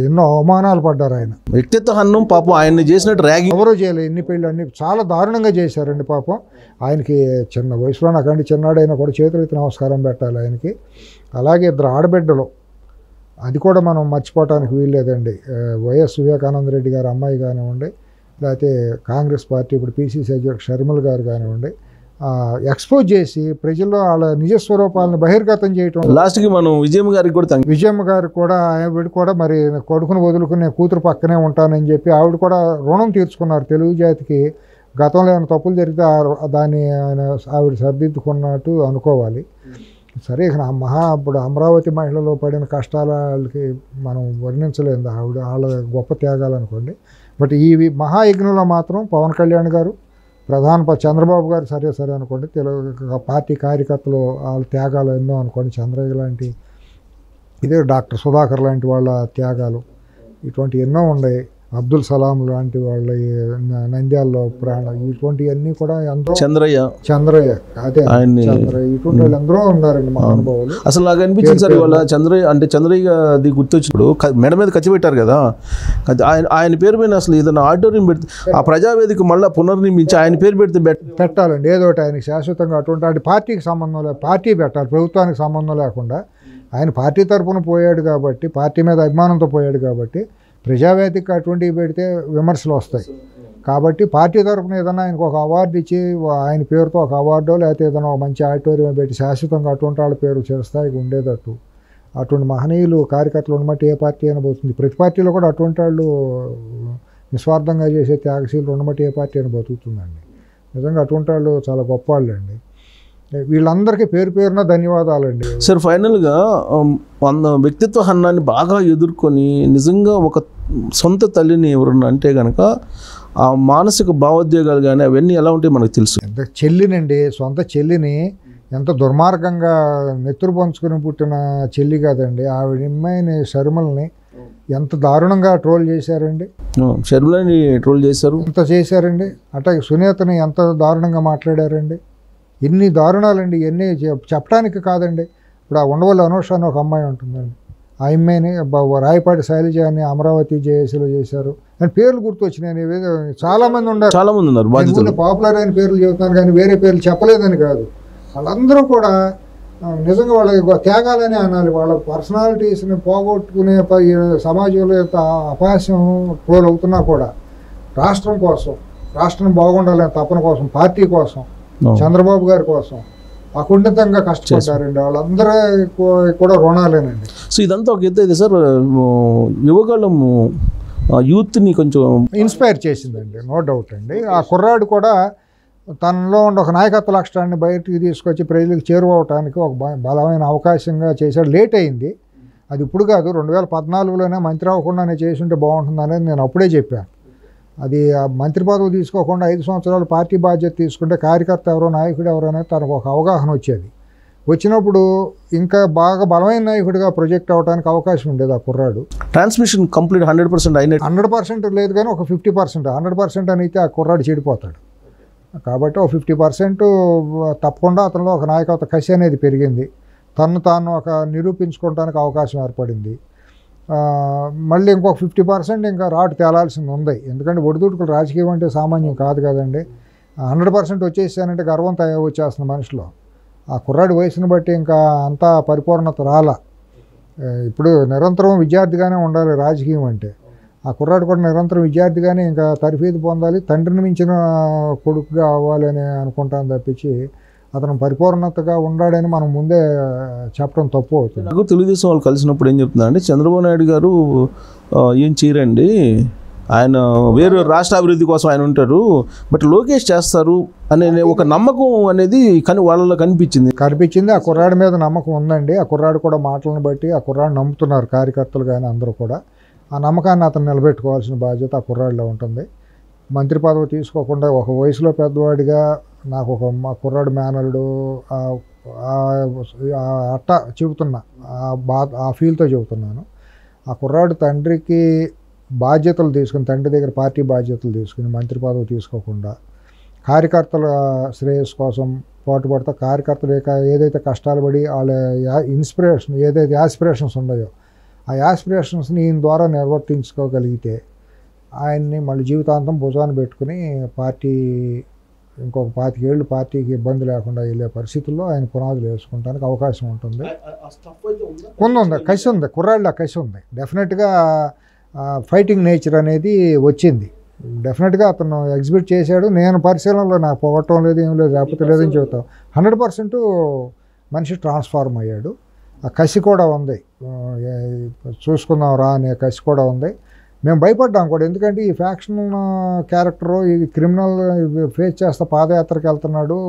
ఎన్నో అవమానాలు పడ్డారు. ఆయన వ్యక్తిత్వ హన్నం పాపం ఆయన్ని చేసినట్టు ర్యాగింగ్ ఎవరో చేయలేదు. ఎన్ని పెళ్ళి అన్ని చాలా దారుణంగా చేశారండి పాపం. ఆయనకి చిన్న వయసులో, నాకంటే చిన్నాడైనా కూడా చేతులెత్తి నమస్కారం పెట్టాలి ఆయనకి. అలాగే 2 ఆడబిడ్డలు, అది కూడా మనం మర్చిపోవటానికి వీల్లేదండి. వైఎస్ వివేకానంద రెడ్డి గారు అమ్మాయి కానివ్వండి, లేకపోతే కాంగ్రెస్ పార్టీ ఇప్పుడు పిసిసి అధ్యక్షుడు షర్మిల గారు కానివ్వండి, ఎక్స్పోజ్ చేసి ప్రజల్లో వాళ్ళ నిజస్వరూపాలను బహిర్గతం చేయటం. లాస్ట్కి మనం విజయమ్మ గారికి కూడా విజయమ్మ గారు కూడా ఆవిడ కూడా మరి కొడుకును వదులుకునే కూతురు పక్కనే ఉంటానని చెప్పి ఆవిడ కూడా రుణం తీర్చుకున్నారు తెలుగు జాతికి. గతంలో ఏమైనా తప్పులు జరిగితే దాన్ని ఆవిడ సరిదిద్దుకున్నట్టు అనుకోవాలి. సరే ఇక ఇప్పుడు అమరావతి మహిళలో పడిన కష్టాలకి మనం వర్ణించలేదు, ఆవిడ వాళ్ళ గొప్ప త్యాగాలు అనుకోండి. బట్ ఈ మహాయజ్ఞంలో మాత్రం పవన్ కళ్యాణ్ గారు, చంద్రబాబు గారు సరే అనుకోండి, తెలుగు పార్టీ కార్యకర్తలు వాళ్ళ త్యాగాలు ఎన్నో అనుకోండి, చంద్రయ్య లాంటి, ఇదే డాక్టర్ సుధాకర్ లాంటి వాళ్ళ త్యాగాలు ఇటువంటి ఎన్నో ఉన్నాయి, అబ్దుల్ సలాం లాంటి వాళ్ళ నంద్యాలలో ప్రాణం, ఇటువంటివన్నీ కూడా ఎంతో చంద్రయ్య అదే చంద్రయ్య ఇటువంటి వాళ్ళు ఎందరో ఉన్నారండి మహానుభావులు. అసలు నాకు అనిపించింది సార్ ఇవాళ చంద్రయ్య అది గుర్తొచ్చినప్పుడు మెడ మీద ఖర్చు పెట్టారు కదా, ఆయన పేరు మీద అసలు ఏదైనా ఆడిటోరియం పెడితే ఆ ప్రజావేదిక మళ్ళీ పునర్నిర్మించి ఆయన పేరు పెడితే పెట్టాలండి. ఏదో ఒకటి ఆయనకి శాశ్వతంగా అటువంటి పార్టీకి సంబంధం లేదు, పార్టీ పెట్టాలి, ప్రభుత్వానికి సంబంధం లేకుండా. ఆయన పార్టీ తరఫున పోయాడు కాబట్టి, పార్టీ మీద అభిమానంతో పోయాడు కాబట్టి ప్రజావేదిక అటువంటివి పెడితే విమర్శలు వస్తాయి. కాబట్టి పార్టీ తరఫున ఏదైనా ఆయనకు ఒక అవార్డు ఇచ్చి ఆయన పేరుతో ఒక అవార్డో లేకపోతే ఏదైనా ఒక మంచి ఆడిటోరియం పెట్టి శాశ్వతంగా అటువంటి వాళ్ళ పేరు చిరస్థాయికి ఉండేటట్టు అటువంటి మహనీయులు కార్యకర్తలు ఉండబట్టి ఏ పార్టీ అయినా పోతుంది. ప్రతి పార్టీలో కూడా అటువంటి వాళ్ళు నిస్వార్థంగా చేసే త్యాగశీలు ఉండబట్టి ఏ పార్టీ అయినా బతుకుతుందండి. నిజంగా అటువంటి వాళ్ళు చాలా గొప్ప వాళ్ళు అండి. వీళ్ళందరికీ పేరున ధన్యవాదాలండి. సార్ ఫైనల్గా వ్యక్తిత్వ హన్నాన్ని బాగా ఎదుర్కొని నిజంగా ఒక సొంత తల్లిని ఎవరన్నా అంటే కనుక ఆ మానసిక భావోద్వేగాలు కానీ అవన్నీ ఎలా ఉంటాయి మనకు తెలుసు. ఎంత చెల్లినండి, సొంత చెల్లిని ఎంత దుర్మార్గంగా నెత్తురు పంచుకొని పుట్టిన చెల్లి కాదండి. ఆవిడ అమ్మాయిని షర్మిలని ఎంత దారుణంగా ట్రోల్ చేశారండి. షర్మిలని ట్రోల్ చేశారు, ఎంత చేశారండి. అట్లాగే సునీతని ఎంత దారుణంగా మాట్లాడారండి. ఎన్ని దారుణాలండి, ఇవన్నీ చెప్పడానికి కాదండి. ఇప్పుడు ఆ ఉండవల్లి అనూష అని ఒక అమ్మాయి ఉంటుందండి, ఆ అమ్మాయిని రాయపాటి శైలజ అని అమరావతి జేఏసీలో చేశారు అని పేర్లు గుర్తొచ్చినాయి. చాలామంది ఉన్నారు, పాపులర్ అయిన పేర్లు చెబుతున్నారు కానీ వేరే పేర్లు చెప్పలేదని కాదు. వాళ్ళందరూ కూడా నిజంగా వాళ్ళ త్యాగాలని అనాలి. వాళ్ళ పర్సనాలిటీస్ని పోగొట్టుకునే సమాజంలో అపాస్యం ట్రోల్ అవుతున్నా కూడా రాష్ట్రం కోసం, రాష్ట్రం బాగుండాలనే తపన కోసం, పార్టీ కోసం, చంద్రబాబు గారి కోసం అకుంఠితంగా కష్టపడ్డారండి. వాళ్ళందరూ కూడా రుణాలేనండి. సో ఇదంతా ఒక ఎత్తు అయితే సార్ యువకాలము యూత్ని కొంచెం ఇన్స్పైర్ చేసిందండి, నో డౌట్ అండి. ఆ కుర్రాడు కూడా తనలో ఉండే ఒక నాయకత్వ లక్షణాన్ని బయటికి తీసుకొచ్చి ప్రజలకు చేరువవటానికి ఒక బలమైన అవకాశంగా చేశాడు. లేట్ అయింది, అది ఇప్పుడు కాదు, 2014లోనే మంత్రి అవ్వకుండానే చేసి ఉంటే బాగుంటుందనేది నేను అప్పుడే చెప్పాను. అది ఆ మంత్రి పదవి తీసుకోకుండా 5 సంవత్సరాలు పార్టీ బాధ్యత తీసుకుంటే కార్యకర్త ఎవరో నాయకుడు ఎవరో అనేది తనకు ఒక అవగాహన వచ్చేది. వచ్చినప్పుడు ఇంకా బాగా బలమైన నాయకుడిగా ప్రొజెక్ట్ అవ్వడానికి అవకాశం ఉండేది. ఆ కుర్రాడు ట్రాన్స్మిషన్ కంప్లీట్ 100% అయినట్టు, 100% లేదు కానీ ఒక 50%, 100% అయితే ఆ కుర్రాడు చెడిపోతాడు. కాబట్టి ఒక 50% తప్పకుండా అతనిలో ఒక నాయకత్వ కసి అనేది పెరిగింది. తను తాను ఒక నిరూపించుకోవడానికి అవకాశం ఏర్పడింది. మళ్ళీ ఇంకొక 50% ఇంకా రాటు తేలాల్సింది ఉంది. ఎందుకంటే ఒడిదుడుకులు రాజకీయం అంటే సామాన్యం కాదు కదండి. 100% వచ్చేసానంటే గర్వం వచ్చేస్తుంది మనిషిలో. ఆ కుర్రాడి వయసును బట్టి ఇంకా అంతా పరిపూర్ణత రాలా. ఇప్పుడు నిరంతరం విద్యార్థిగానే ఉండాలి రాజకీయం అంటే. ఆ కుర్రాడు కూడా నిరంతరం విద్యార్థిగానే ఇంకా తరఫీదు పొందాలి, తండ్రిని మించిన కొడుకుగా అవ్వాలని అనుకుంటాను తప్పించి అతను పరిపూర్ణతగా ఉండాడని మనం ముందే చెప్పడం తప్పు అవుతుంది. నాకు తెలుగుదేశం వాళ్ళు కలిసినప్పుడు ఏం చెప్తున్నా అంటే చంద్రబాబు నాయుడు గారు ఏం చేయరండి, ఆయన వేరే రాష్ట్ర అభివృద్ధి కోసం ఆయన ఉంటారు, బట్ లోకేష్ చేస్తారు అనే ఒక నమ్మకం అనేది వాళ్ళలో కనిపించింది. ఆ కుర్రాడి మీద నమ్మకం ఉందండి. ఆ కుర్రాడు కూడా మాటలను బట్టి ఆ కుర్రాడు నమ్ముతున్నారు కార్యకర్తలు కానీ అందరూ కూడా. ఆ నమ్మకాన్ని అతను నిలబెట్టుకోవాల్సిన బాధ్యత ఆ కుర్రాడిలో ఉంటుంది. మంత్రి పదవి తీసుకోకుండా ఒక వయసులో పెద్దవాడిగా నాకు ఒక మా కుర్రాడు మేనల్డు అట్ట చెబుతున్నా, ఆ ఫీల్తో చెబుతున్నాను. ఆ కుర్రాడు తండ్రికి బాధ్యతలు తీసుకుని, తండ్రి దగ్గర పార్టీ బాధ్యతలు తీసుకుని మంత్రి పదవి తీసుకోకుండా కార్యకర్తల శ్రేయస్సు కోసం పాటుపడతా, కార్యకర్తలు ఏదైతే కష్టాలు పడి వాళ్ళ ఇన్స్పిరేషన్ ఏదైతే యాస్పిరేషన్స్ ఉన్నాయో ఆ యాస్పిరేషన్స్ని ఈయన ద్వారా నిర్వర్తించుకోగలిగితే ఆయన్ని మళ్ళీ జీవితాంతం భుజాన్ని పెట్టుకుని పార్టీ ఇంకొక 25 ఏళ్ళు పార్టీకి ఇబ్బంది లేకుండా వెళ్ళే పరిస్థితుల్లో ఆయన పునాదులు వేసుకుంటానికి అవకాశం ఉంటుంది. ఉంది కసి ఉంది, కుర్రాళ్ళ కసి ఉంది. డెఫినెట్గా ఫైటింగ్ నేచర్ అనేది వచ్చింది. డెఫినెట్గా అతను ఎగ్జిబిట్ చేశాడు. నేను పరిశీలనలో నాకు పోగొట్టడం లేదు, ఏం లేదు, లేకపోతే లేదని చెబుతాం. 100% మనిషి ట్రాన్స్ఫార్మ్ అయ్యాడు. ఆ కసి కూడా ఉంది, చూసుకుందాం రా అనే కసి కూడా ఉంది. మేము భయపడ్డాం కూడా, ఎందుకంటే ఈ ఫ్యాక్షన్ క్యారెక్టరు, ఈ క్రిమినల్ ఫేస్ చేస్తా పాదయాత్రకు వెళ్తున్నాడు.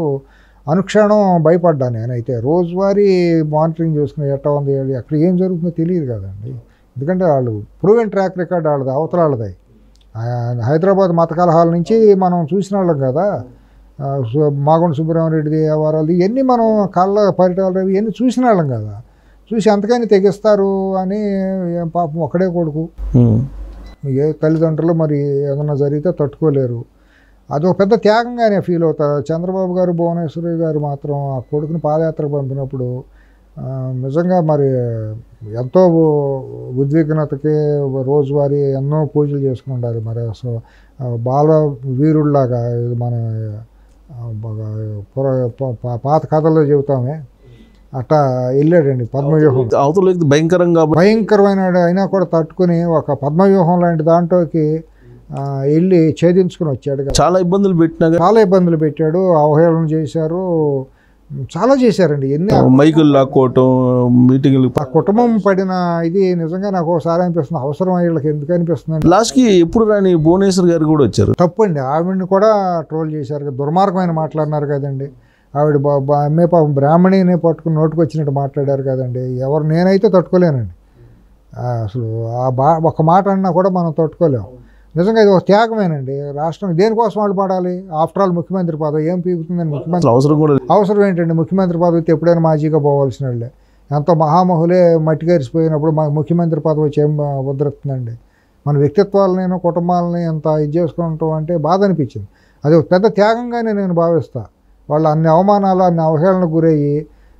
అనుక్షణం భయపడ్డా నేనైతే. రోజువారీ మానిటరింగ్ చేసుకుని ఎట్లా ఉంది, అక్కడ ఏం జరుగుతుందో తెలియదు కదండి. ఎందుకంటే వాళ్ళు ప్రూవెన్ ట్రాక్ రికార్డ్ వాళ్ళది, అవతల వాళ్ళది. హైదరాబాద్ మత కలహాల నుంచి మనం చూసిన వాళ్ళం కదా. మాగుంట సుబ్రహ్మణ్యరెడ్డిది వ్యవహారాలు ఇవన్నీ మనం కళ్ళ పరిటాలు ఇవన్నీ చూసిన వాళ్ళం కదా. చూసి అంతకని తెగిస్తారు అని, పాపం ఒక్కడే కొడుకు, ఏ తల్లిదండ్రులు మరి ఏదన్నా జరిగితే తట్టుకోలేరు. అది ఒక పెద్ద త్యాగంగానే ఫీల్ అవుతారు. చంద్రబాబు గారు, భువనేశ్వరి గారు మాత్రం ఆ కొడుకుని పాదయాత్రకు పంపినప్పుడు నిజంగా మరి ఎంతో ఉద్విగ్నతకి రోజువారీ ఎన్నో పూజలు చేసుకుని ఉండాలి. మరి అసలు బాల వీరుడిలాగా మన పాత కథల్లో చెబుతామే అట్టా వెళ్ళాడండి పద్మవ్యూహం. అవతల భయంకరమైన అయినా కూడా తట్టుకుని ఒక పద్మవ్యూహం లాంటి దాంట్లోకి వెళ్ళి ఛేదించుకుని వచ్చాడు. చాలా ఇబ్బందులు పెట్టాడు, అవహేళన చేశారు, చాలా చేశారండి. ఎన్ని మైకులు లాక్కోవటం, మీటింగ్లు. ఆ కుటుంబం పడిన ఇది నిజంగా నాకు ఒకసారి అనిపిస్తుంది, అవసరం వీళ్ళకి ఎందుకు అనిపిస్తుంది. లాస్ట్కి ఎప్పుడు రాని భువనేశ్వర్ గారు కూడా వచ్చారు. తప్పండి, ఆవిడని కూడా ట్రోల్ చేశారు, దుర్మార్గమైన మాట్లాడినారు కదండి. ఆవిడ అమ్మే పాపం బ్రాహ్మణిని పట్టుకుని నోటుకు వచ్చినట్టు మాట్లాడారు కదండి. నేనైతే తట్టుకోలేనండి అసలు. ఒక మాట అన్నా కూడా మనం తట్టుకోలేము. నిజంగా ఇది ఒక త్యాగమేనండి. రాష్ట్రం దేనికోసం వాళ్ళు పడాలి? ఆఫ్టర్ ఆల్ ముఖ్యమంత్రి పదవి ఏం పీకుతుందని ముఖ్యమంత్రి అవసరం ఏంటండి? ముఖ్యమంత్రి పదవి ఎప్పుడైనా మాజీగా పోవాల్సిన వాళ్ళే. ఎంతో మహామహులే మట్టిగరిసిపోయినప్పుడు మా ముఖ్యమంత్రి పదవి వచ్చి ఏం ఉద్ధరిస్తుందండి? మన వ్యక్తిత్వాలని, కుటుంబాలని ఎంత ఇది చేసుకుంటాం అంటే బాధ అనిపించింది. అది ఒక పెద్ద త్యాగంగానే నేను భావిస్తాను. వాళ్ళు అన్ని అవమానాలు, అన్ని అవహేళనకు గురయ్యి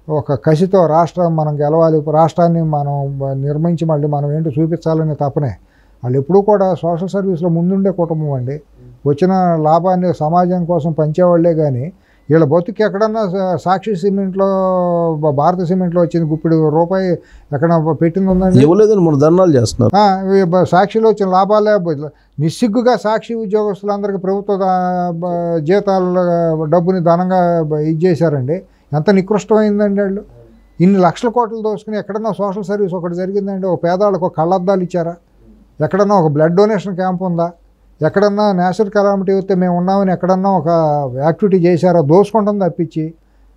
ఒక కసితో రాష్ట్రం మనం గెలవాలి, రాష్ట్రాన్ని మనం నిర్మించి మళ్ళీ మనం ఏంటో చూపించాలనే తపనే. వాళ్ళు ఎప్పుడూ కూడా సోషల్ సర్వీస్లో ముందుండే కుటుంబం అండి. వచ్చిన లాభాన్ని సమాజం కోసం పంచేవాళ్లే. కానీ వీళ్ళ బతుకు ఎక్కడన్నా సాక్షి సిమెంట్లో, భారత సిమెంట్లో వచ్చింది గుప్పిడి రూపాయి ఎక్కడ పెట్టింది ఉందండి? ఇవ్వలేదని మన ధర్నాలు చేస్తున్నారు. సాక్షిలో వచ్చిన లాభాలే నిస్సిగ్గుగా సాక్షి ఉద్యోగస్తులందరికీ ప్రభుత్వ జీతాల డబ్బుని ధనంగా ఇది చేశారండి. ఎంత నికృష్టమైందండి వాళ్ళు. ఇన్ని లక్షల కోట్లు దోసుకుని ఎక్కడన్నా సోషల్ సర్వీస్ ఒకటి జరిగిందండి? ఒక పేదవాళ్ళకు ఒక కళ్ళద్దాలు ఇచ్చారా? ఎక్కడన్నా ఒక బ్లడ్ డొనేషన్ క్యాంప్ ఉందా? ఎక్కడన్నా నేచురల్ కెలామిటీ వస్తే మేము ఉన్నామని ఎక్కడన్నా ఒక యాక్టివిటీ చేశారా? దోసుకుంటుంది తప్పించి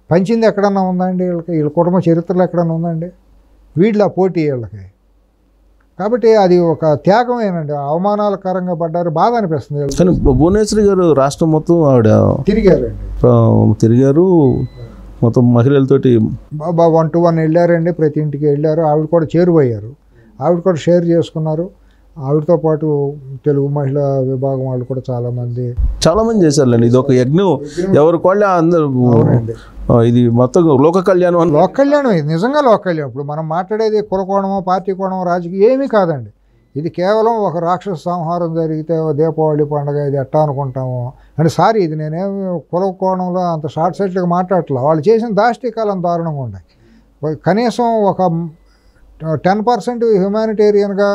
పంచింది ఎక్కడన్నా ఉందండి? వీళ్ళ కుటుంబ చరిత్రలో ఎక్కడన్నా ఉందండి? వీళ్ళ పోటీ వీళ్ళకి. కాబట్టి అది ఒక త్యాగమేనండి. అవమానాలకరంగా పడ్డారు, బాధ అనిపిస్తుంది. కానీ భువనేశ్వరి గారు రాష్ట్రం మొత్తం ఆవిడ తిరిగారు, మొత్తం మహిళలతోటి 1 to 1 వెళ్ళారండి, ప్రతి ఇంటికి వెళ్ళారు. ఆవిడ కూడా చేరువయ్యారు, ఆవిడ కూడా షేర్ చేసుకున్నారు. ఆవిడతో పాటు తెలుగు మహిళా విభాగం వాళ్ళు కూడా చాలా మంది చేశారులేండి. ఇది ఒక యజ్ఞం, ఎవరి వాళ్ళే అందరూ. ఇది మొత్తం లోక కళ్యాణం. ఇది నిజంగా లోక కళ్యాణం. ఇప్పుడు మనం మాట్లాడేది కుల కోణమో, పార్టీ కోణమో, రాజకీయం ఏమీ కాదండి. ఇది కేవలం ఒక రాక్షస సంహారం జరిగితే దీపావళి పండుగ ఇది ఎట్టా అనుకుంటాము అంటే ఇది నేనేం కుల కోణంలో అంత షార్ట్ సైట్గా మాట్లాడట్లా. వాళ్ళు చేసిన దాష్టికాలం దారుణంగా ఉన్నాయి. కనీసం ఒక 10% హ్యుమానిటేరియన్గా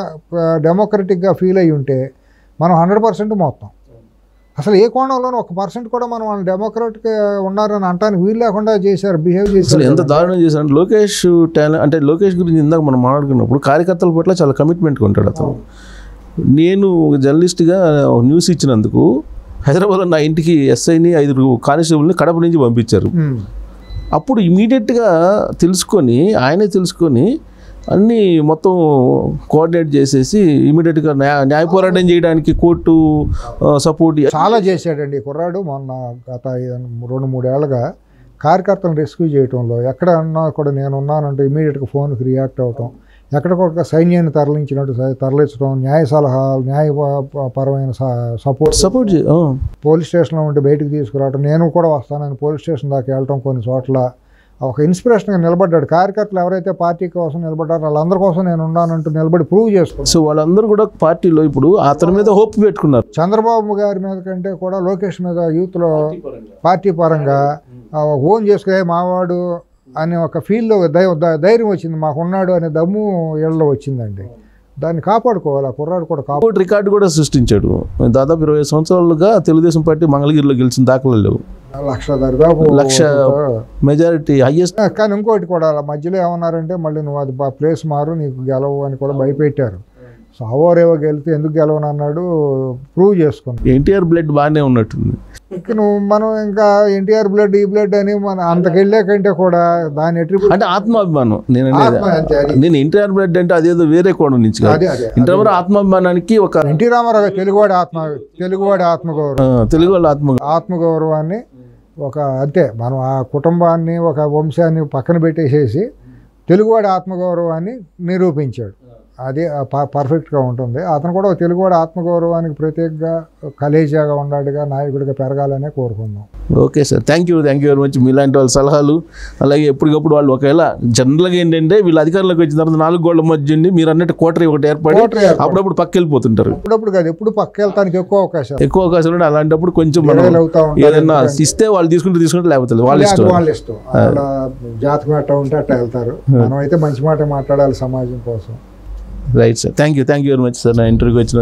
డెమోక్రటిక్గా ఫీల్ అయ్యి ఉంటే మనం 100% మొత్తం. అసలు ఏ కోణంలోనూ 1% కూడా మనం వాళ్ళు డెమోక్రటిక్ ఉన్నారని అంటానికి వీలు లేకుండా చేశారు, బిహేవ్ చేశారు. ఎంత దారుణం చేశారు. లోకేష్ టాలెంట్ అంటే లోకేష్ గురించి ఇందాక మనం మాట్లాడుకున్నప్పుడు కార్యకర్తల పట్ల చాలా కమిట్మెంట్గా ఉంటాడు అతను. నేను జర్నలిస్ట్గా న్యూస్ ఇచ్చినందుకు హైదరాబాద్లో నా ఇంటికి ఎస్ఐని 5 కానిస్టేబుల్ని కడప నుంచి పంపించారు. అప్పుడు ఇమీడియట్గా ఆయనే తెలుసుకొని అన్నీ మొత్తం కోఆర్డినేట్ చేసేసి ఇమీడియట్గా న్యాయ పోరాటం చేయడానికి కోర్టు సపోర్ట్ చాలా చేశాడండి కుర్రాడు. మొన్న గత 2-3 ఏళ్ళుగా కార్యకర్తలను రెస్క్యూ చేయడంలో ఎక్కడ ఉన్నా కూడా నేను ఉన్నానంటే ఇమీడియట్గా ఫోన్కి రియాక్ట్ అవ్వటం, ఎక్కడికొక సైన్యాన్ని తరలించడం, న్యాయ సలహాలు, న్యాయపరమైన సపోర్ట్ పోలీస్ స్టేషన్లో ఉంటే బయటకు తీసుకురావడం, నేను కూడా వస్తానని పోలీస్ స్టేషన్ దాకా వెళ్ళటం, కొన్ని చోట్ల ఒక ఇన్స్పిరేషన్గా నిలబడ్డాడు. కార్యకర్తలు ఎవరైతే పార్టీ కోసం నిలబడ్డారో వాళ్ళందరి కోసం నేను ఉన్నానంటూ నిలబడి ప్రూవ్ చేసుకున్నాను. సో వాళ్ళందరూ కూడా పార్టీలో ఇప్పుడు అతని మీద హోప్ పెట్టుకున్నారు. చంద్రబాబు గారి మీద కంటే కూడా లోకేష్ మీద యూత్లో పార్టీ పరంగా ఓన్ చేసుకునే మావాడు అనే ఒక ఫీల్డ్లో ధైర్యం వచ్చింది. మాకున్నాడు అనే దమ్ము వీళ్ళలో వచ్చిందండి. దాన్ని కాపాడుకోవాలి. ఆ కుర్రాడు కూడా ఇంకోటి రికార్డు కూడా సృష్టించాడు. దాదాపు 20 సంవత్సరాలుగా తెలుగుదేశం పార్టీ మంగళగిరిలో గెలిచిన దాఖలు లేవు. లక్ష మెజారిటీ హైయెస్ట్. కానీ ఇంకోటి కూడా మధ్యలో ఏమన్నారంటే మళ్ళీ నువ్వు అది ప్లేస్ మారు నీకు గెలవు అని కూడా భయపెట్టారు. సావోరేవో గెలితే ఎందుకు గెలవను అన్నాడు, ప్రూవ్ చేసుకున్నాడు. ఎన్టీఆర్ బ్లడ్ బాగానే ఉన్నట్టుంది. మనం ఇంకా ఎన్టీఆర్ బ్లడ్ ఈ బ్లడ్ అని మన అంతకెళ్ళే కంటే కూడా దాని అంటే ఆత్మాభిమానం. నేను ఎన్టీఆర్ బ్లడ్ అంటే అదేదో వేరే కోణం నుంచి ఇంటర్ ఆత్మాభిమానానికి ఒక ఎన్టీ రామారావు తెలుగువాడి ఆత్మగౌరవం, తెలుగు వాళ్ళ ఆత్మగౌరవాన్ని ఒక అంతే మనం ఆ కుటుంబాన్ని ఒక వంశాన్ని పక్కన పెట్టేసేసి తెలుగువాడి ఆత్మగౌరవాన్ని నిరూపించాడు. అది పర్ఫెక్ట్గా ఉంటుంది. అతను కూడా తెలుగువాడి ఆత్మగౌరవానికి ప్రత్యేకంగా కలేజాగా ఉన్నాడుగా నాయకుడిగా పెరగాలనే కోరుకుందాం. Okay sir, thank you very much. మీలాంటి వాళ్ళ సలహాలు అలాగే ఎప్పటికప్పుడు వాళ్ళు ఒకవేళ జనరల్గా ఏంటంటే వీళ్ళు అధికారంలోకి వచ్చిన తర్వాత 4 గోళ్ల మధ్య ఉండి మీరు అన్నట్టు కోటరీ ఒకటి ఏర్పడి అప్పుడప్పుడు పక్క వెళ్ళిపోతుంటారు. అప్పుడప్పుడు కాదు, ఎప్పుడు పక్క వెళ్తానికి ఎక్కువ అవకాశం ఉంటే అలాంటప్పుడు కొంచెం ఏదైనా ఇస్తే వాళ్ళు తీసుకుంటే లేకపోతే వాళ్ళ ఇష్టం. జాతకం ఎట్టా ఉంటే అట్టా వెళ్తారు. మనం అయితే మంచి మాట మాట్లాడాలి సమాజం కోసం. Right sir, thank you very much sir నా ఇంటర్వ్యూకి వచ్చిన